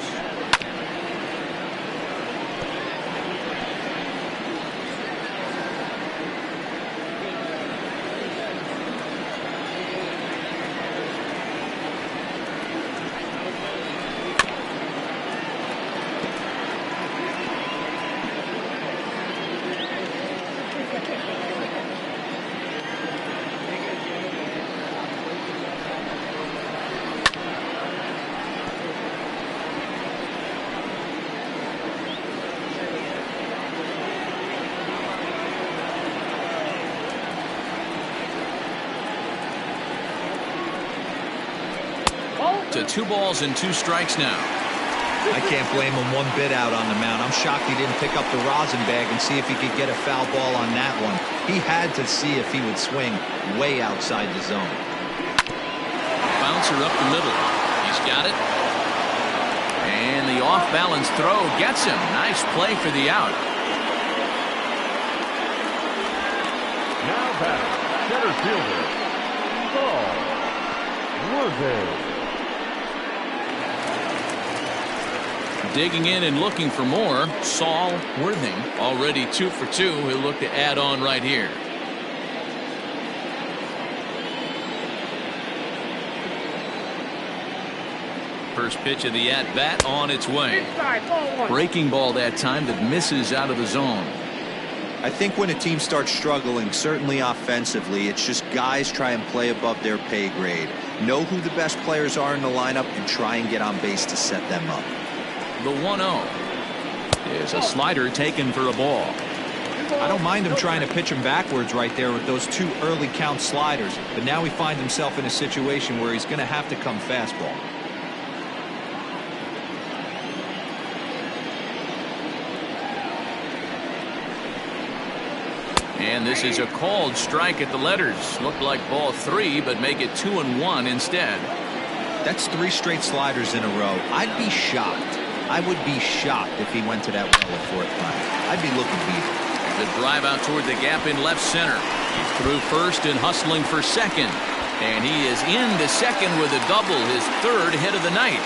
To 2 balls and 2 strikes now. I can't blame him one bit out on the mound. I'm shocked he didn't pick up the rosin bag and see if he could get a foul ball on that one. He had to see if he would swing way outside the zone. Bouncer up the middle. He's got it. And the off-balance throw gets him. Nice play for the out. Now batting, center fielder, Saul Worthing. Digging in and looking for more, Saul Worthing, already 2 for 2. He'll look to add on right here. First pitch of the at-bat on its way. Breaking ball that time that misses out of the zone. I think when a team starts struggling, certainly offensively, it's just guys try and play above their pay grade. Know who the best players are in the lineup and try and get on base to set them up. The 1-0 is a slider taken for a ball. I don't mind him trying to pitch him backwards right there with those 2 early count sliders, but now he finds himself in a situation where he's going to have to come fastball. And this is a called strike at the letters. Looked like ball 3, but make it 2-1 instead. That's 3 straight sliders in a row. I'd be shocked. I would be shocked if he went to that well a 4th time. I'd be looking for you. The drive out toward the gap in left center. He's through first and hustling for second. And he is into second with a double, his 3rd hit of the night.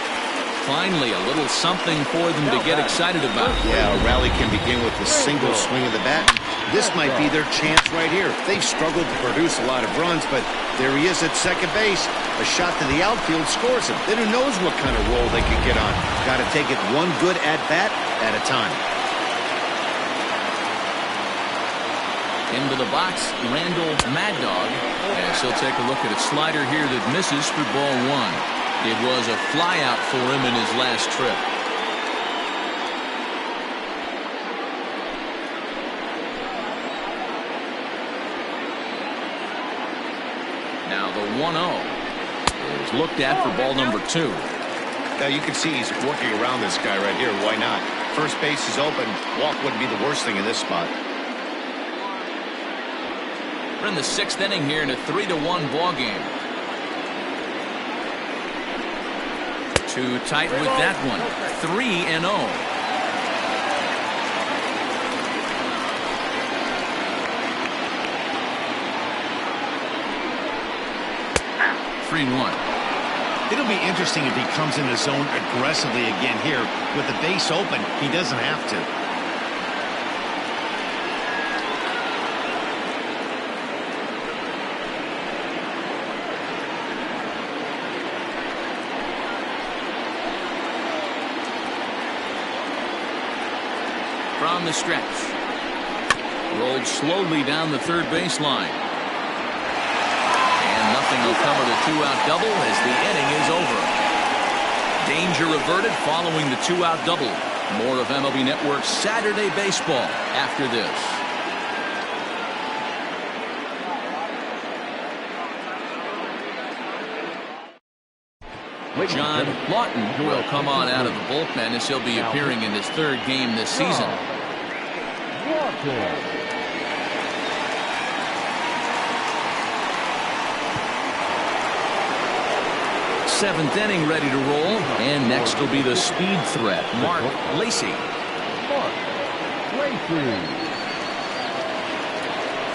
Finally, a little something for them to get excited about. Yeah, a rally can begin with a single swing of the bat. This might be their chance right here. They've struggled to produce a lot of runs, but there he is at second base. A shot to the outfield scores him. Then who knows what kind of roll they could get on. Got to take it one good at-bat at a time. Into the box, Randall Mad Dog. As he'll take a look at a slider here that misses for ball one. It was a flyout for him in his last trip. Now the 1-0 is looked at for ball number 2. Now you can see he's working around this guy right here. Why not? First base is open. Walk wouldn't be the worst thing in this spot. We're in the 6th inning here in a 3-1 ball game. Too tight with that one. 3-0. 3-1. It'll be interesting if he comes in the zone aggressively again here. With the base open, he doesn't have to. From the stretch. Rolled slowly down the third baseline. And nothing will come of the 2-out double as the inning is over. Danger averted following the 2-out double. More of MLB Network's Saturday Baseball after this. John Lawton will come on out of the bullpen as he'll be appearing in his 3rd game this season. 7th inning ready to roll, and next will be the speed threat, Mark Lacy.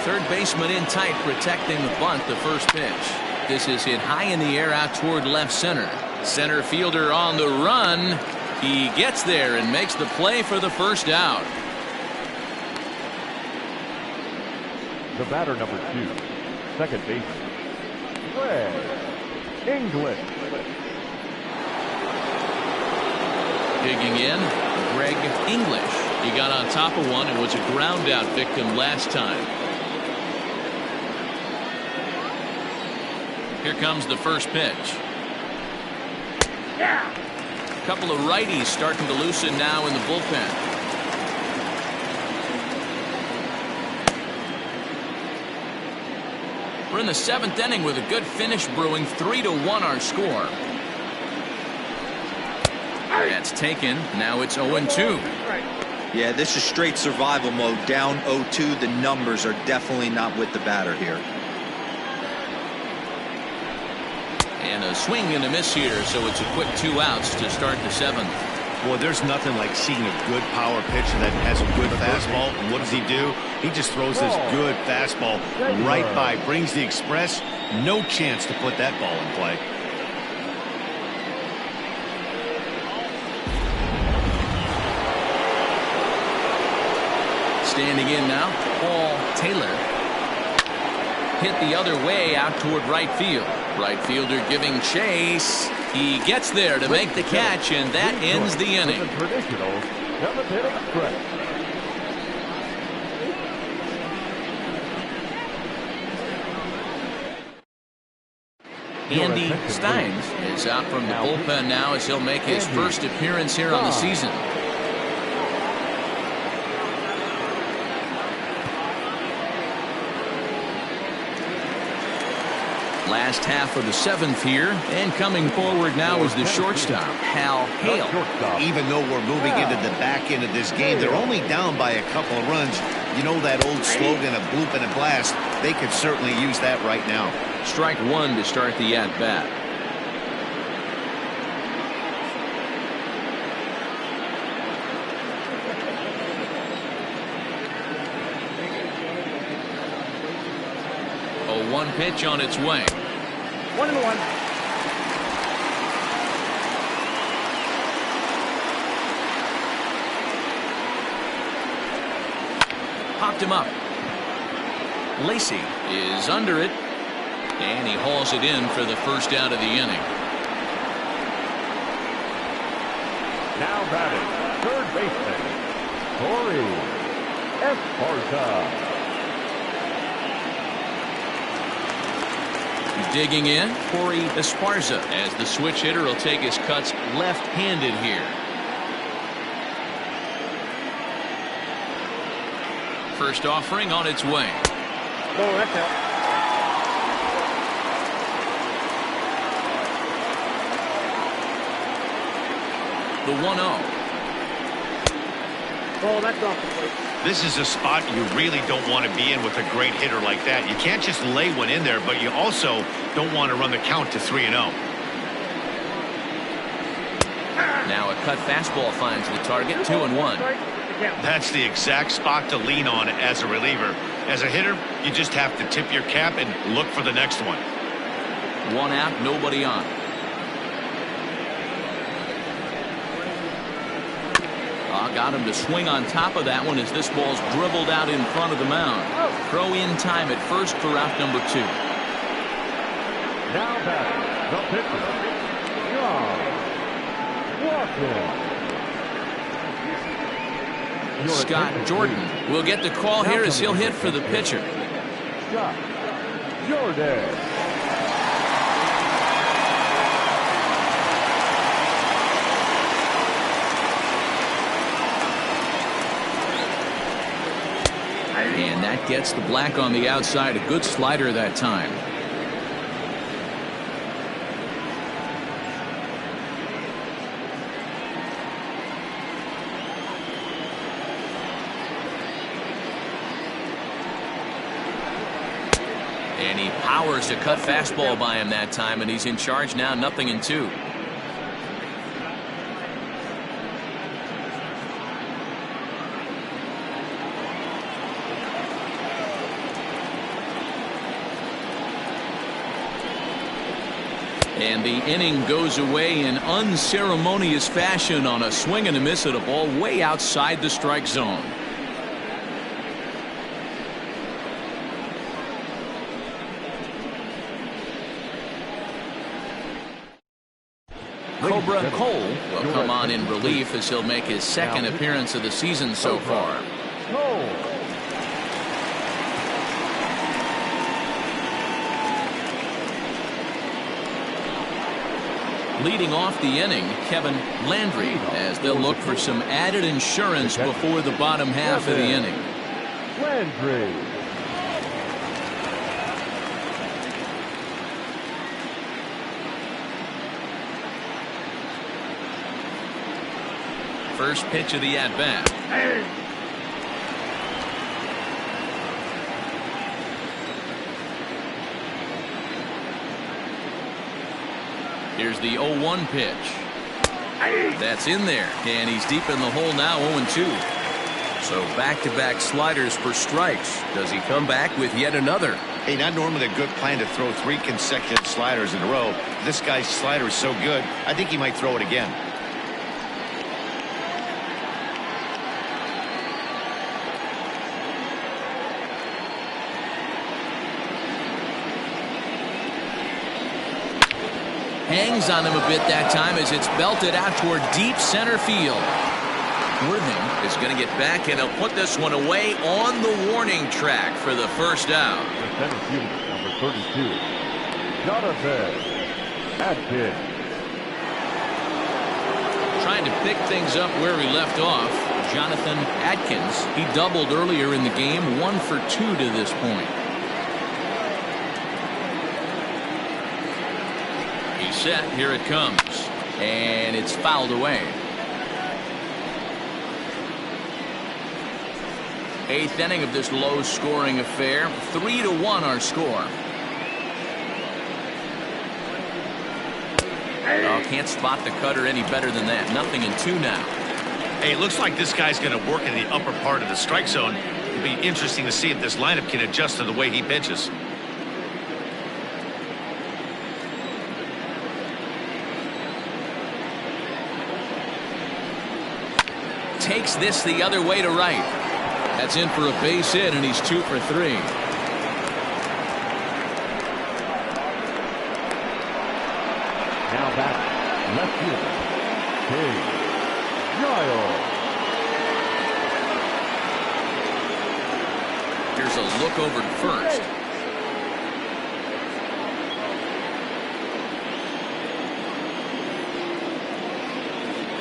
3rd baseman in tight, protecting the bunt. The first pitch. This is hit high in the air out toward left center. Center fielder on the run. He gets there and makes the play for the first out. The batter, number 2, second baseman, Greg English. Digging in, Greg English. He got on top of one and was a ground out victim last time. Here comes the first pitch. A couple of righties starting to loosen now in the bullpen. We're in the 7th inning with a good finish brewing. 3-1 our score. That's taken. Now it's 0-2. Yeah, this is straight survival mode. Down 0-2. The numbers are definitely not with the batter here. And a swing and a miss here, so it's a quick 2 outs to start the 7th. Boy, there's nothing like seeing a good power pitcher that has a good fastball. And what does he do? He just throws this good fastball right by, brings the express. No chance to put that ball in play. Standing in now, Paul Taylor. Hit the other way out toward right field. Right fielder giving chase. He gets there to make the catch, and that ends the inning. Andy Steins is out from the bullpen now as he'll make his first appearance here on the season. Last half of the 7th here, and coming forward now is the shortstop, Hal Hale. Even though we're moving into the back end of this game, they're only down by a couple of runs. You know that old slogan of bloop and a blast? They could certainly use that right now. Strike 1 to start the at-bat. A 1 pitch on its way. 1-1. Popped him up. Lacy is under it, and he hauls it in for the first out of the inning. Now batting, third baseman, Corey Esparza. Digging in, Corey Esparza, as the switch hitter will take his cuts left-handed here. First offering on its way. Oh, that's out. The 1-0. Oh, that's off the plate. This is a spot you really don't want to be in with a great hitter like that. You can't just lay one in there, but you also don't want to run the count to 3-0. Now a cut fastball finds the target, 2-1. That's the exact spot to lean on as a reliever. As a hitter, you just have to tip your cap and look for the next one. One out, nobody on. Got him to swing on top of that one as this ball's dribbled out in front of the mound. Throw in time at first for out number 2. Now batting, the pitcher, John Walker. Scott Jordan will get the call here as he'll hit for the pitcher. Scott Jordan. And that gets the black on the outside. A good slider that time. And he powers a cut fastball by him that time, and he's in charge now, 0-2. And the inning goes away in unceremonious fashion on a swing and a miss at a ball way outside the strike zone. Cobra Cole will come on in relief as he'll make his second appearance of the season so far. Leading off the inning, Kevin Landry, as they'll look for some added insurance before the bottom half of the inning. Landry. First pitch of the at-bat. Here's the 0-1 pitch. That's in there, and he's deep in the hole now, 0-2. So back-to-back sliders for strikes. Does he come back with yet another? Hey, not normally a good plan to throw 3 consecutive sliders in a row. This guy's slider is so good, I think he might throw it again. Hangs on him a bit that time as it's belted out toward deep center field. Worthing is going to get back, and he'll put this one away on the warning track for the first out. The center fielder, number 32, Jonathan Adkins. Trying to pick things up where he left off. Jonathan Adkins. He doubled earlier in the game, 1 for 2 to this point. Set, here it comes, and it's fouled away. 8th inning of this low-scoring affair. 3-1 our score. Oh, can't spot the cutter any better than that. 0-2 now. Hey, it looks like this guy's going to work in the upper part of the strike zone. It'll be interesting to see if this lineup can adjust to the way he pitches. Takes this the other way to right. That's in for a base hit, and he's 2 for 3. Now back, left fielder, Giles. Here's a look over to first.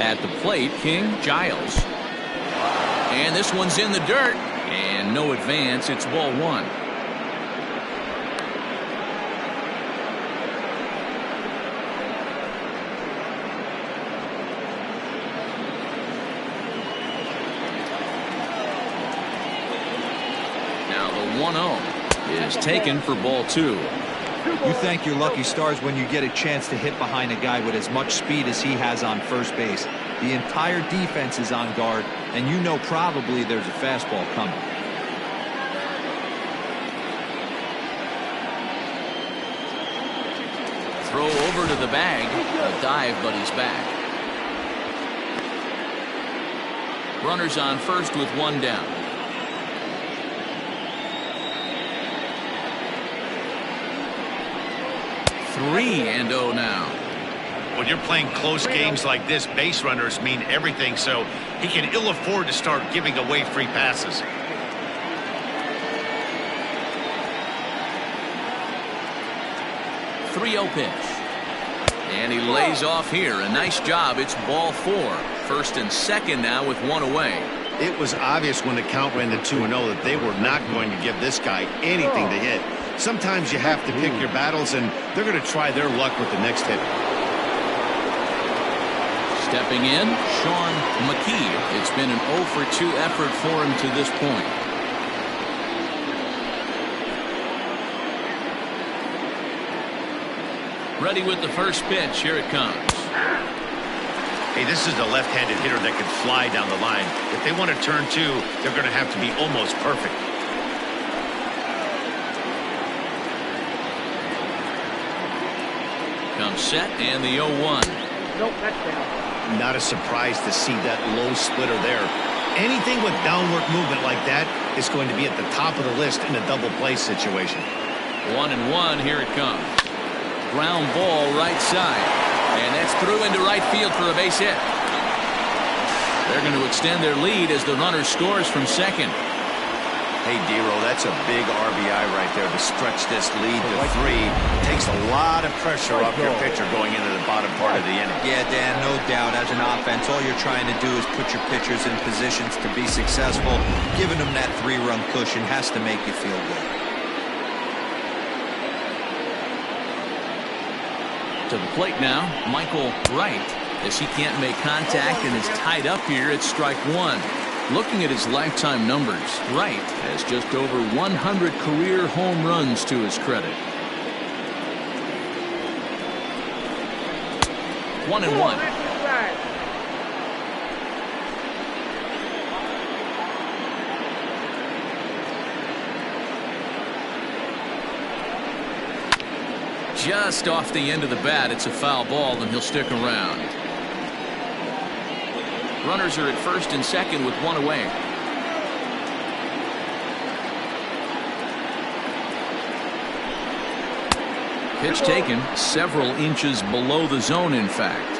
At the plate, King Giles. And this one's in the dirt. And no advance. It's ball one. Now the 1-0 is taken for ball two. You thank your lucky stars when you get a chance to hit behind a guy with as much speed as he has on first base. The entire defense is on guard, and you know probably there's a fastball coming. Throw over to the bag. A dive, but he's back. Runners on first with one down. 3-0 now. When you're playing close games like this, base runners mean everything, so he can ill afford to start giving away free passes. .30 pitch. And he lays off here. A nice job. It's ball four. First and second now with one away. It was obvious when the count ran to 2-0 that they were not going to give this guy anything to hit. Sometimes you have to pick your battles, and they're going to try their luck with the next hit. Stepping in, Sean McKee. It's been an 0 for 2 effort for him to this point. Ready with the first pitch. Here it comes. Hey, this is a left-handed hitter that can fly down the line. If they want to turn two, they're going to have to be almost perfect. Comes set and the 0-1. Nope, that's down. Not a surprise to see that low splitter there. Anything with downward movement like that is going to be at the top of the list in a double play situation. 1-1. Here it comes. Ground ball right side. And that's through into right field for a base hit. They're going to extend their lead as the runner scores from second. Hey, Dero, that's a big RBI right there to stretch this lead to 3. Takes a lot of pressure off your pitcher going into the bottom part of the inning. Yeah, Dan, no doubt. As an offense, all you're trying to do is put your pitchers in positions to be successful. Giving them that 3-run cushion has to make you feel good. To the plate now, Michael Wright, as he can't make contact and is tied up here at strike one. Looking at his lifetime numbers, Wright has just over 100 career home runs to his credit. 1-1. Just off the end of the bat, it's a foul ball, and he'll stick around. Runners are at first and second with one away. Pitch taken several inches below the zone, in fact.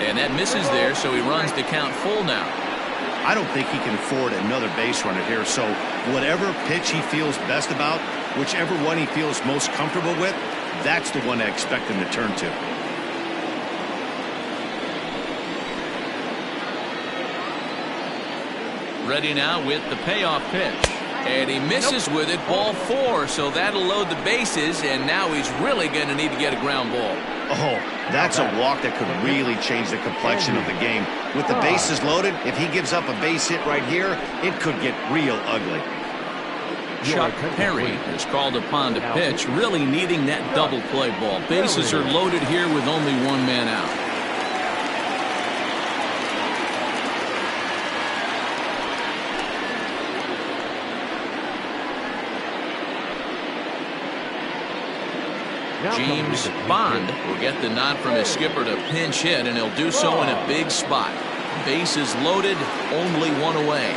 And that misses there, so he runs the count full now. I don't think he can afford another base runner here, so whatever pitch he feels best about, whichever one he feels most comfortable with, that's the one I expect him to turn to. Ready now with the payoff pitch. And he misses with it, ball four, so that'll load the bases, and now he's really going to need to get a ground ball. Oh, that's a walk that could really change the complexion of the game. With the bases loaded, if he gives up a base hit right here, it could get real ugly. Chuck Perry is called upon to pitch, really needing that double play ball. Bases are loaded here with only one man out. James Bond will get the nod from his skipper to pinch hit, and he'll do so in a big spot. Bases loaded, only one away.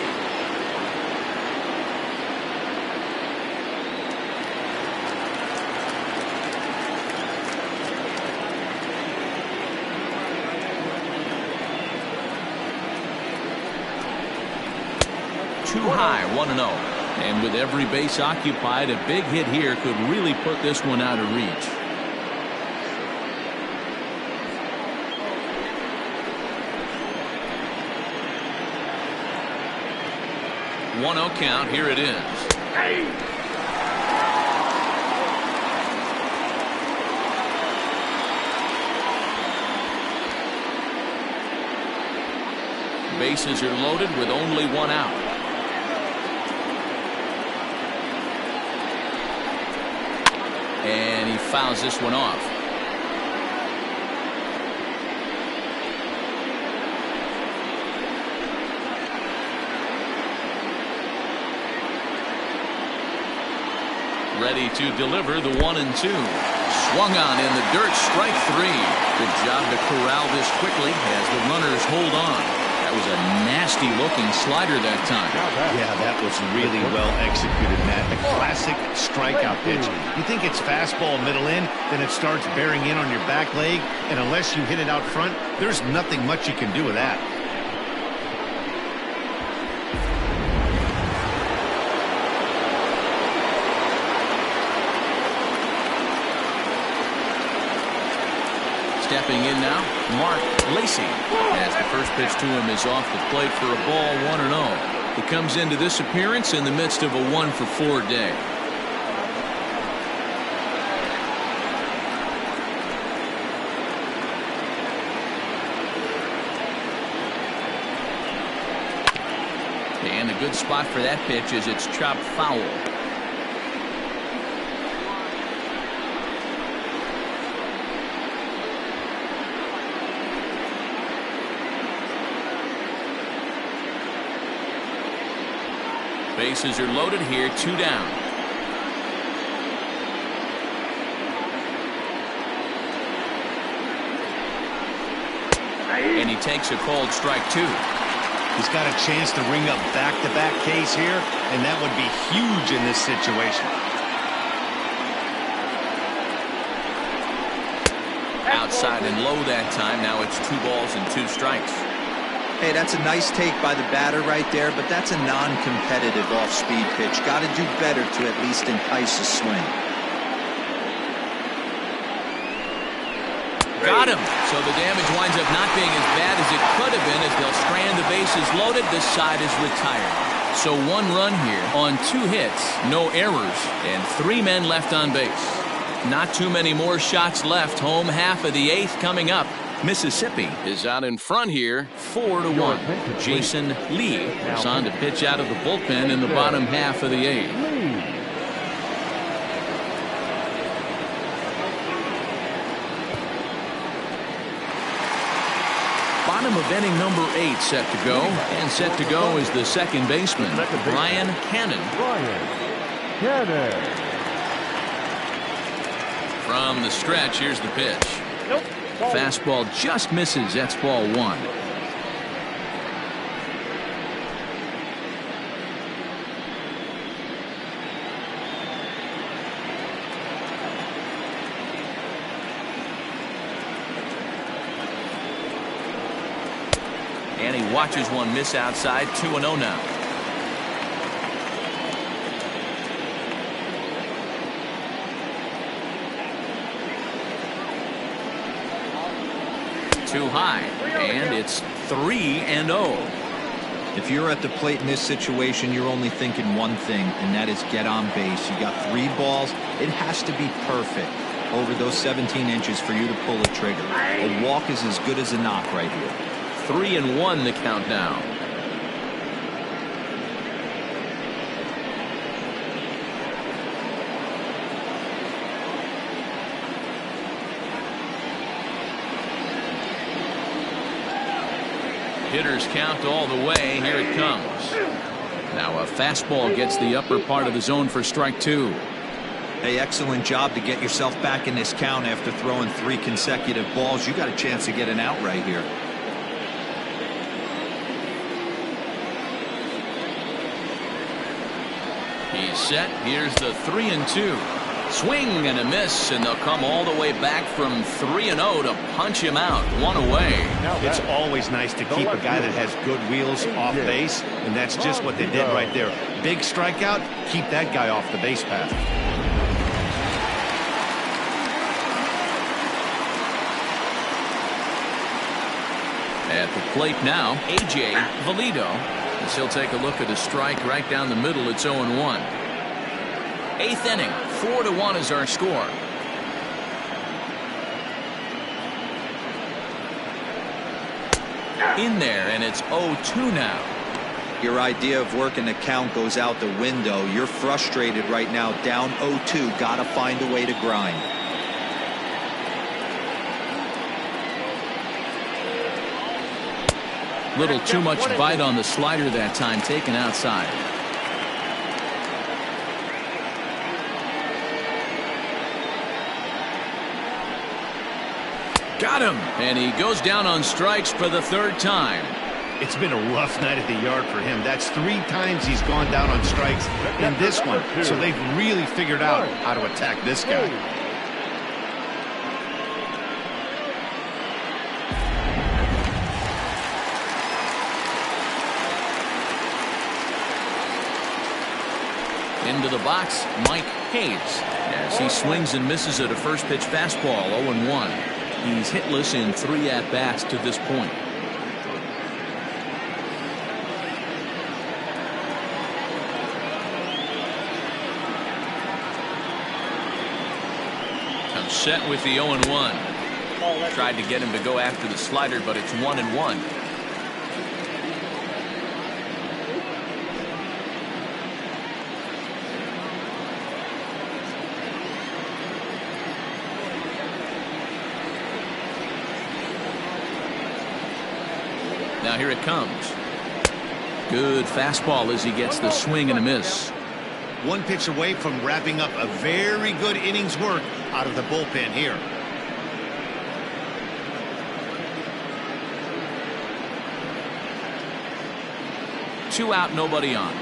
too high, 1-0. And with every base occupied, a big hit here could really put this one out of reach. 1-0 count. Here it is. Bases are loaded with only one out. And he fouls this one off. Ready to deliver the 1-2. Swung on in the dirt, strike three. Good job to corral this quickly as the runners hold on. That was a nasty looking slider that time. Yeah, that was really well executed, Matt. A classic strikeout pitch. You think it's fastball middle in, then it starts bearing in on your back leg, and unless you hit it out front, there's nothing much you can do with that. Stepping in now, Mark Lacey, as the first pitch to him is off the plate for a ball, 1-0. He comes into this appearance in the midst of a 1-for-4 day. And a good spot for that pitch as it's chopped foul. Bases are loaded here, 2 down. And he takes a called strike 2. He's got a chance to ring up back-to-back Ks here, and that would be huge in this situation. Outside and low that time. Now it's 2 balls and 2 strikes. Hey, that's a nice take by the batter right there, but that's a non-competitive off-speed pitch. Got to do better to at least entice a swing. Got him. So the damage winds up not being as bad as it could have been as they'll strand the bases loaded. This side is retired. So 1 run here on 2 hits, no errors, and 3 men left on base. Not too many more shots left. Home half of the 8th coming up. Mississippi is out in front here, 4-1. Jason Lee is on to pitch out of the bullpen in the bottom half of the 8th. Bottom of inning number 8 set to go, and set to go is the second baseman, Brian Cannon. From the stretch, here's the pitch. Fastball just misses. That's ball 1. And he watches one miss outside. 2-0 now. Too high, and it's 3-0. If you're at the plate in this situation, you're only thinking one thing, and that is get on base. You got 3 balls. It has to be perfect over those 17 inches for you to pull a trigger. A walk is as good as a knock right here. 3-1 the count now. Hitters count all the way. Here it comes. Now a fastball gets the upper part of the zone for strike 2. Hey, excellent job to get yourself back in this count after throwing 3 consecutive balls. You got a chance to get an out right here. He's set. Here's the 3-2. Swing and a miss, and they'll come all the way back from 3-0 to punch him out. One away. It's always nice to keep a guy that has good wheels off base, and that's just what they did right there. Big strikeout, keep that guy off the base path. At the plate now, A.J. Valido. As he'll take a look at a strike right down the middle. It's 0-1. Eighth inning, 4-1 is our score. In there, and it's 0-2 now. Your idea of working the count goes out the window. You're frustrated right now, down 0-2. Got to find a way to grind. Little too much bite on the slider that time, taken outside. Got him, and he goes down on strikes for the third time. It's been a rough night at the yard for him. That's 3 times he's gone down on strikes in this one. So they've really figured out how to attack this guy. Into the box, Mike Hayes, as he swings and misses at a first pitch fastball. 0-1. He's hitless in 3 at-bats to this point. Comes set with the 0-1. Tried to get him to go after the slider, but it's 1-1. Now here it comes. Good fastball as he gets the swing and a miss. 1 pitch away from wrapping up a very good innings work out of the bullpen here. Two out, nobody on.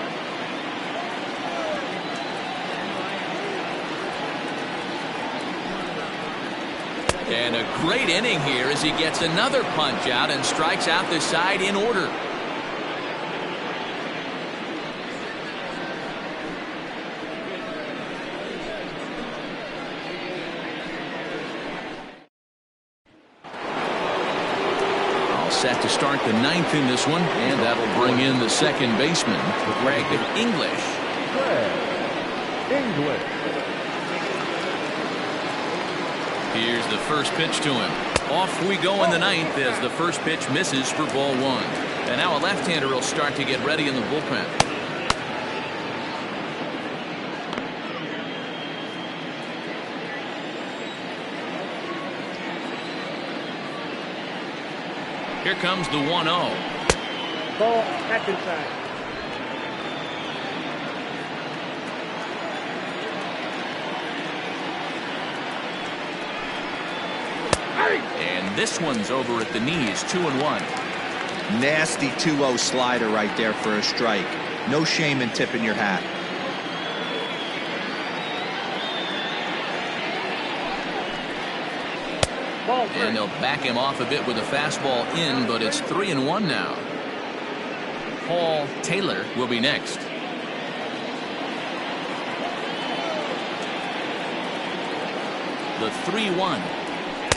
And a great inning here as he gets another punch out and strikes out the side in order. All set to start the 9th in this one, and that'll bring in the second baseman, Greg English. English. Here's the first pitch to him. Off we go in the 9th as the first pitch misses for ball 1. And now a left-hander will start to get ready in the bullpen. Here comes the 1-0. Ball, that's inside. And this one's over at the knees, 2-1. Nasty 2-0 slider right there for a strike. No shame in tipping your hat. And they'll back him off a bit with a fastball in, but it's 3-1 now. Paul Taylor will be next. The 3-1.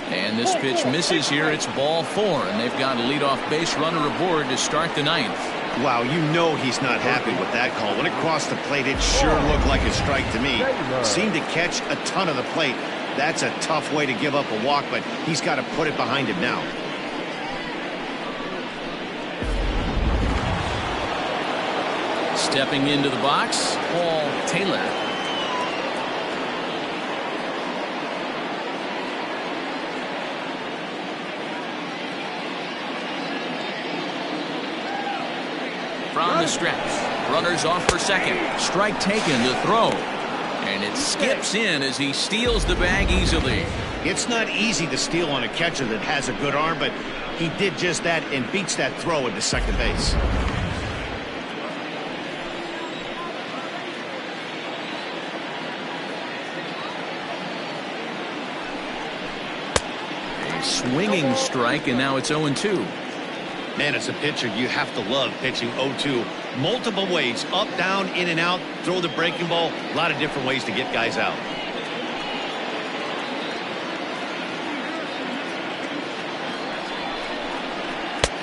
And this pitch misses here. It's ball 4, and they've got a leadoff base runner aboard to start the 9th. Wow, you know he's not happy with that call. When it crossed the plate, it sure looked like a strike to me. Seemed to catch a ton of the plate. That's a tough way to give up a walk, but he's got to put it behind him now. Stepping into the box, Paul Taylor. From the stretch, runners off for second. Strike taken to throw. And it skips in as he steals the bag easily. It's not easy to steal on a catcher that has a good arm, but he did just that and beats that throw into second base. swinging strike, and now it's 0-2. Man, as a pitcher, you have to love pitching 0-2. Multiple ways, up, down, in and out, throw the breaking ball. A lot of different ways to get guys out.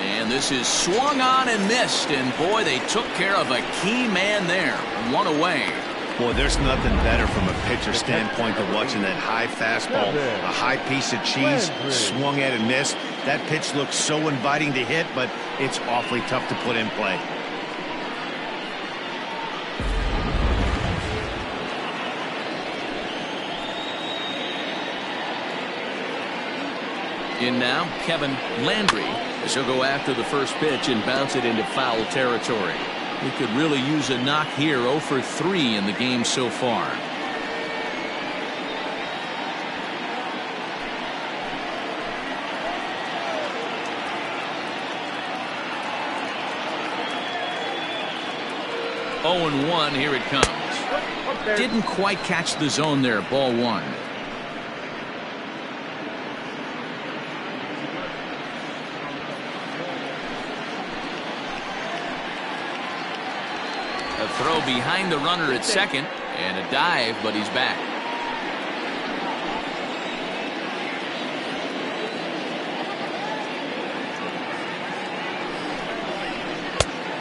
And this is swung on and missed, and boy, they took care of a key man there. 1 away. Boy, there's nothing better from a pitcher standpoint than watching that high fastball, a high piece of cheese, swung at and missed. That pitch looks so inviting to hit, but it's awfully tough to put in play. In now, Kevin Landry, as he'll go after the first pitch and bounce it into foul territory. He could really use a knock here. 0 for 3 in the game so far. Oh, and 1. Here it comes. Didn't quite catch the zone there. Ball 1. A throw behind the runner at second, and a dive, but he's back.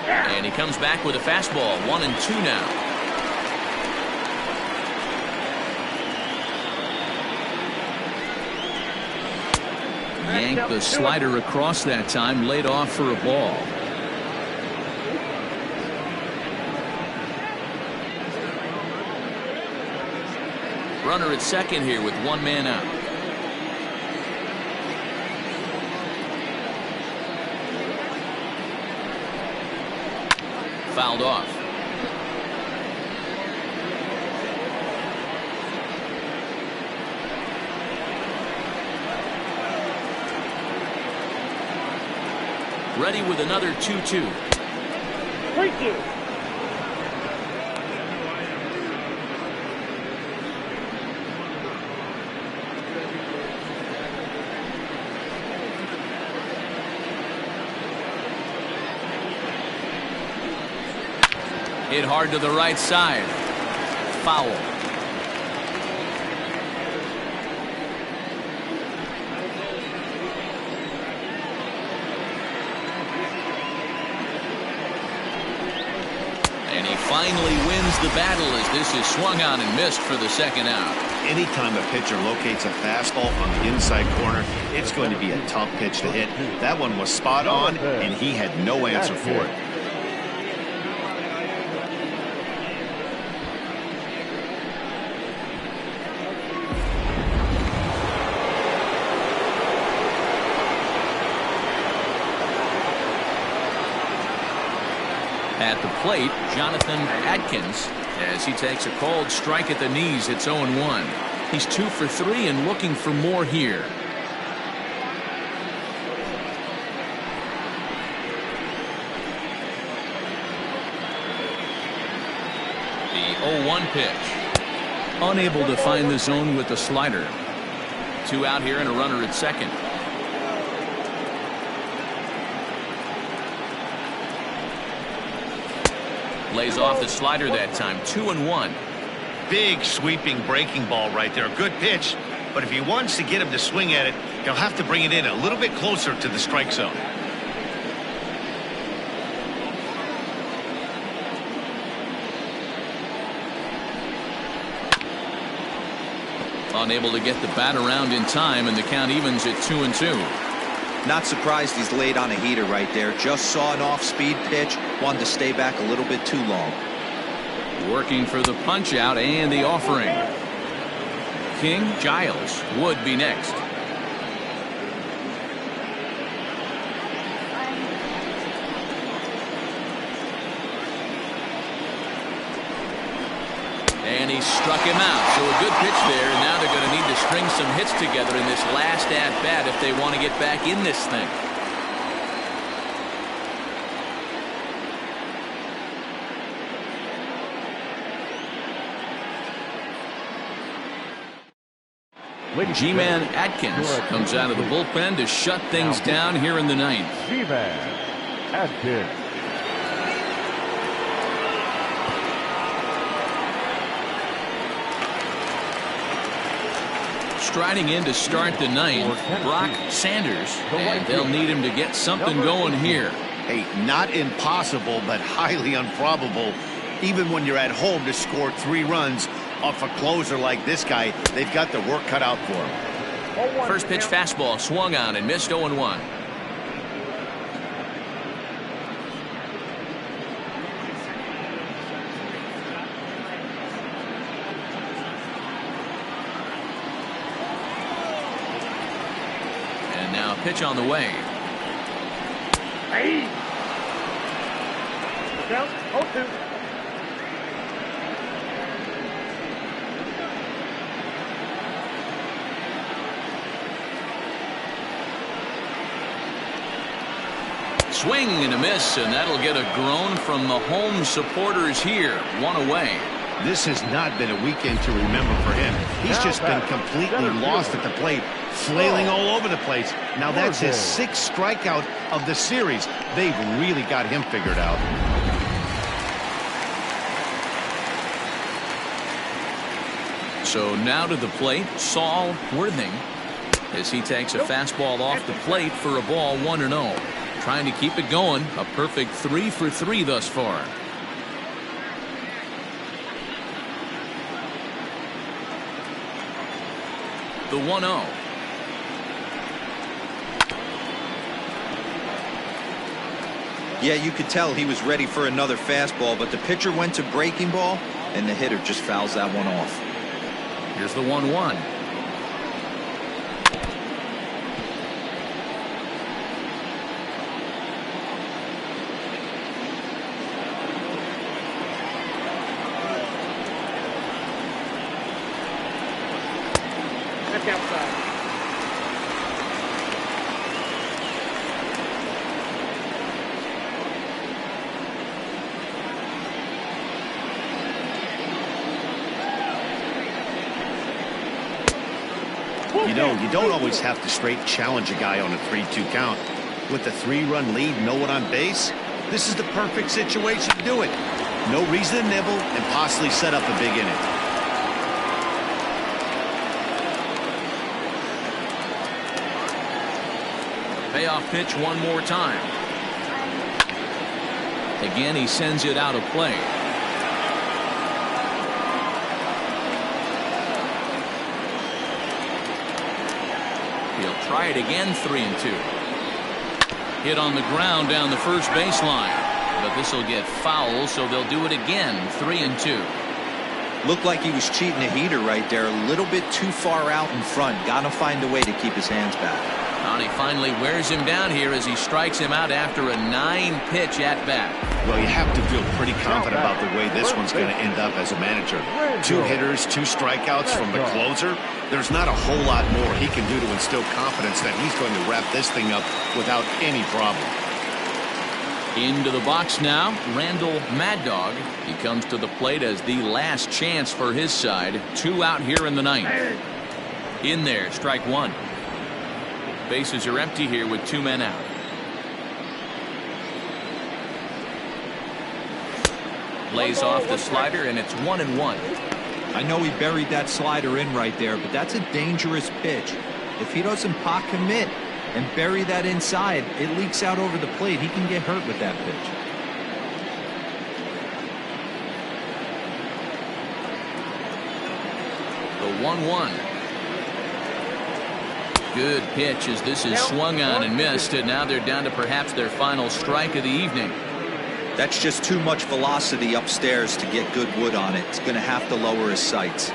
And he comes back with a fastball. 1-2 now. Yanked the slider across that time, laid off for a ball. Runner at second here with 1 man out. Fouled off. Ready with another 2-2. 3-2. Hit hard to the right side. Foul. And he finally wins the battle as this is swung on and missed for the second out. Anytime a pitcher locates a fastball on the inside corner, it's going to be a tough pitch to hit. That one was spot on, and he had no answer for it. At the plate, Jonathan Adkins, as he takes a cold strike at the knees. It's 0-1. He's 2 for 3 and looking for more here. The 0-1 pitch. Unable to find the zone with the slider. 2 out here and a runner at second. Lays off the slider that time. 2-1. Big sweeping breaking ball right there. Good pitch, but if he wants to get him to swing at it, he'll have to bring it in a little bit closer to the strike zone. Unable to get the bat around in time, and the count evens at 2-2. Not surprised he's laid on a heater right there. Just saw an off-speed pitch. Wanted to stay back a little bit too long. Working for the punch out and the offering. King Giles would be next. And he struck him out. So a good pitch there. And now they're going to need to string some hits together in this last at-bat if they want to get back in this thing. G-Man Atkins comes out of the bullpen to shut things down here in the ninth. G-Man Atkins. Striding in to start the ninth, Brock Sanders, and they'll need him to get something going here. Hey, not impossible, but highly improbable. Even when you're at home to score 3 runs off a closer like this guy, they've got the work cut out for him. First pitch fastball swung on and missed 0-1. And now pitch on the way. Hey. Count 0-2. Swing and a miss, and that'll get a groan from the home supporters here. 1 away. This has not been a weekend to remember for him. He's just been completely lost at the plate, flailing all over the place. Now that's his 6th strikeout of the series. They've really got him figured out. So now to the plate, Saul Worthing, as he takes a fastball off the plate for a ball 1-0. Trying to keep it going. A perfect 3 for 3 thus far. The 1-0. Yeah, you could tell he was ready for another fastball, but the pitcher went to breaking ball, and the hitter just fouls that one off. Here's the 1-1. That's outside. You know, you don't always have to straight challenge a guy on a 3-2 count. With the 3-run lead, no one on base, this is the perfect situation to do it. No reason to nibble and possibly set up a big inning. Payoff pitch one more time. Again, he sends it out of play. He'll try it again, 3-2. Hit on the ground down the first baseline. But this will get foul, so they'll do it again, 3-2. Looked like he was cheating a heater right there. A little bit too far out in front. Got to find a way to keep his hands back. And he finally wears him down here as he strikes him out after a 9-pitch at-bat. Well, you have to feel pretty confident about the way this one's going to end up as a manager. 2 hitters, 2 strikeouts from the closer. There's not a whole lot more he can do to instill confidence that he's going to wrap this thing up without any problem. Into the box now, Randall Mad Dog. He comes to the plate as the last chance for his side. 2 out here in the 9th. In there, strike 1. Bases are empty here with 2 men out. Lays off the slider, and it's 1-1. I know he buried that slider in right there, but that's a dangerous pitch. If he doesn't pot commit and bury that inside, it leaks out over the plate. He can get hurt with that pitch. The 1-1. Good pitch as this is swung on and missed, and now they're down to perhaps their final strike of the evening. That's just too much velocity upstairs to get good wood on it. It's going to have to lower his sights.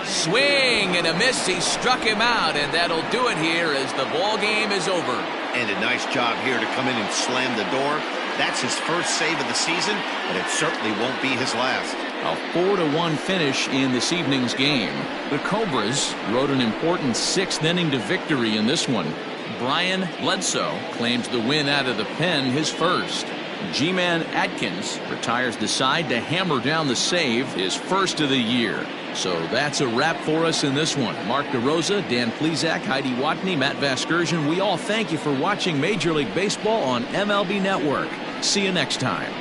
Swing and a miss. He struck him out, and that'll do it here as the ball game is over. And a nice job here to come in and slam the door. That's his first save of the season, but it certainly won't be his last. A 4-1 finish in this evening's game. The Cobras rode an important 6th inning to victory in this one. Brian Bledsoe claims the win out of the pen, his first. G-Man Atkins retires the side to hammer down the save, his first of the year. So that's a wrap for us in this one. Mark DeRosa, Dan Plezak, Heidi Watney, Matt Vasgersian, we all thank you for watching Major League Baseball on MLB Network. See you next time.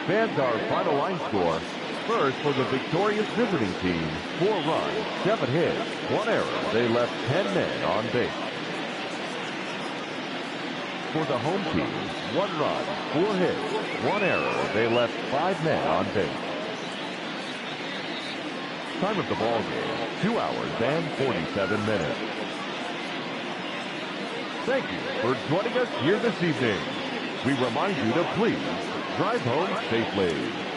Fans, our final line score. First, for the victorious visiting team, 4 runs, 7 hits, 1 error. They left 10 men on base. For the home team, 1 run, 4 hits, 1 error. They left 5 men on base. Time of the ball game, 2 hours and 47 minutes. Thank you for joining us here this evening. We remind you to please drive home safely.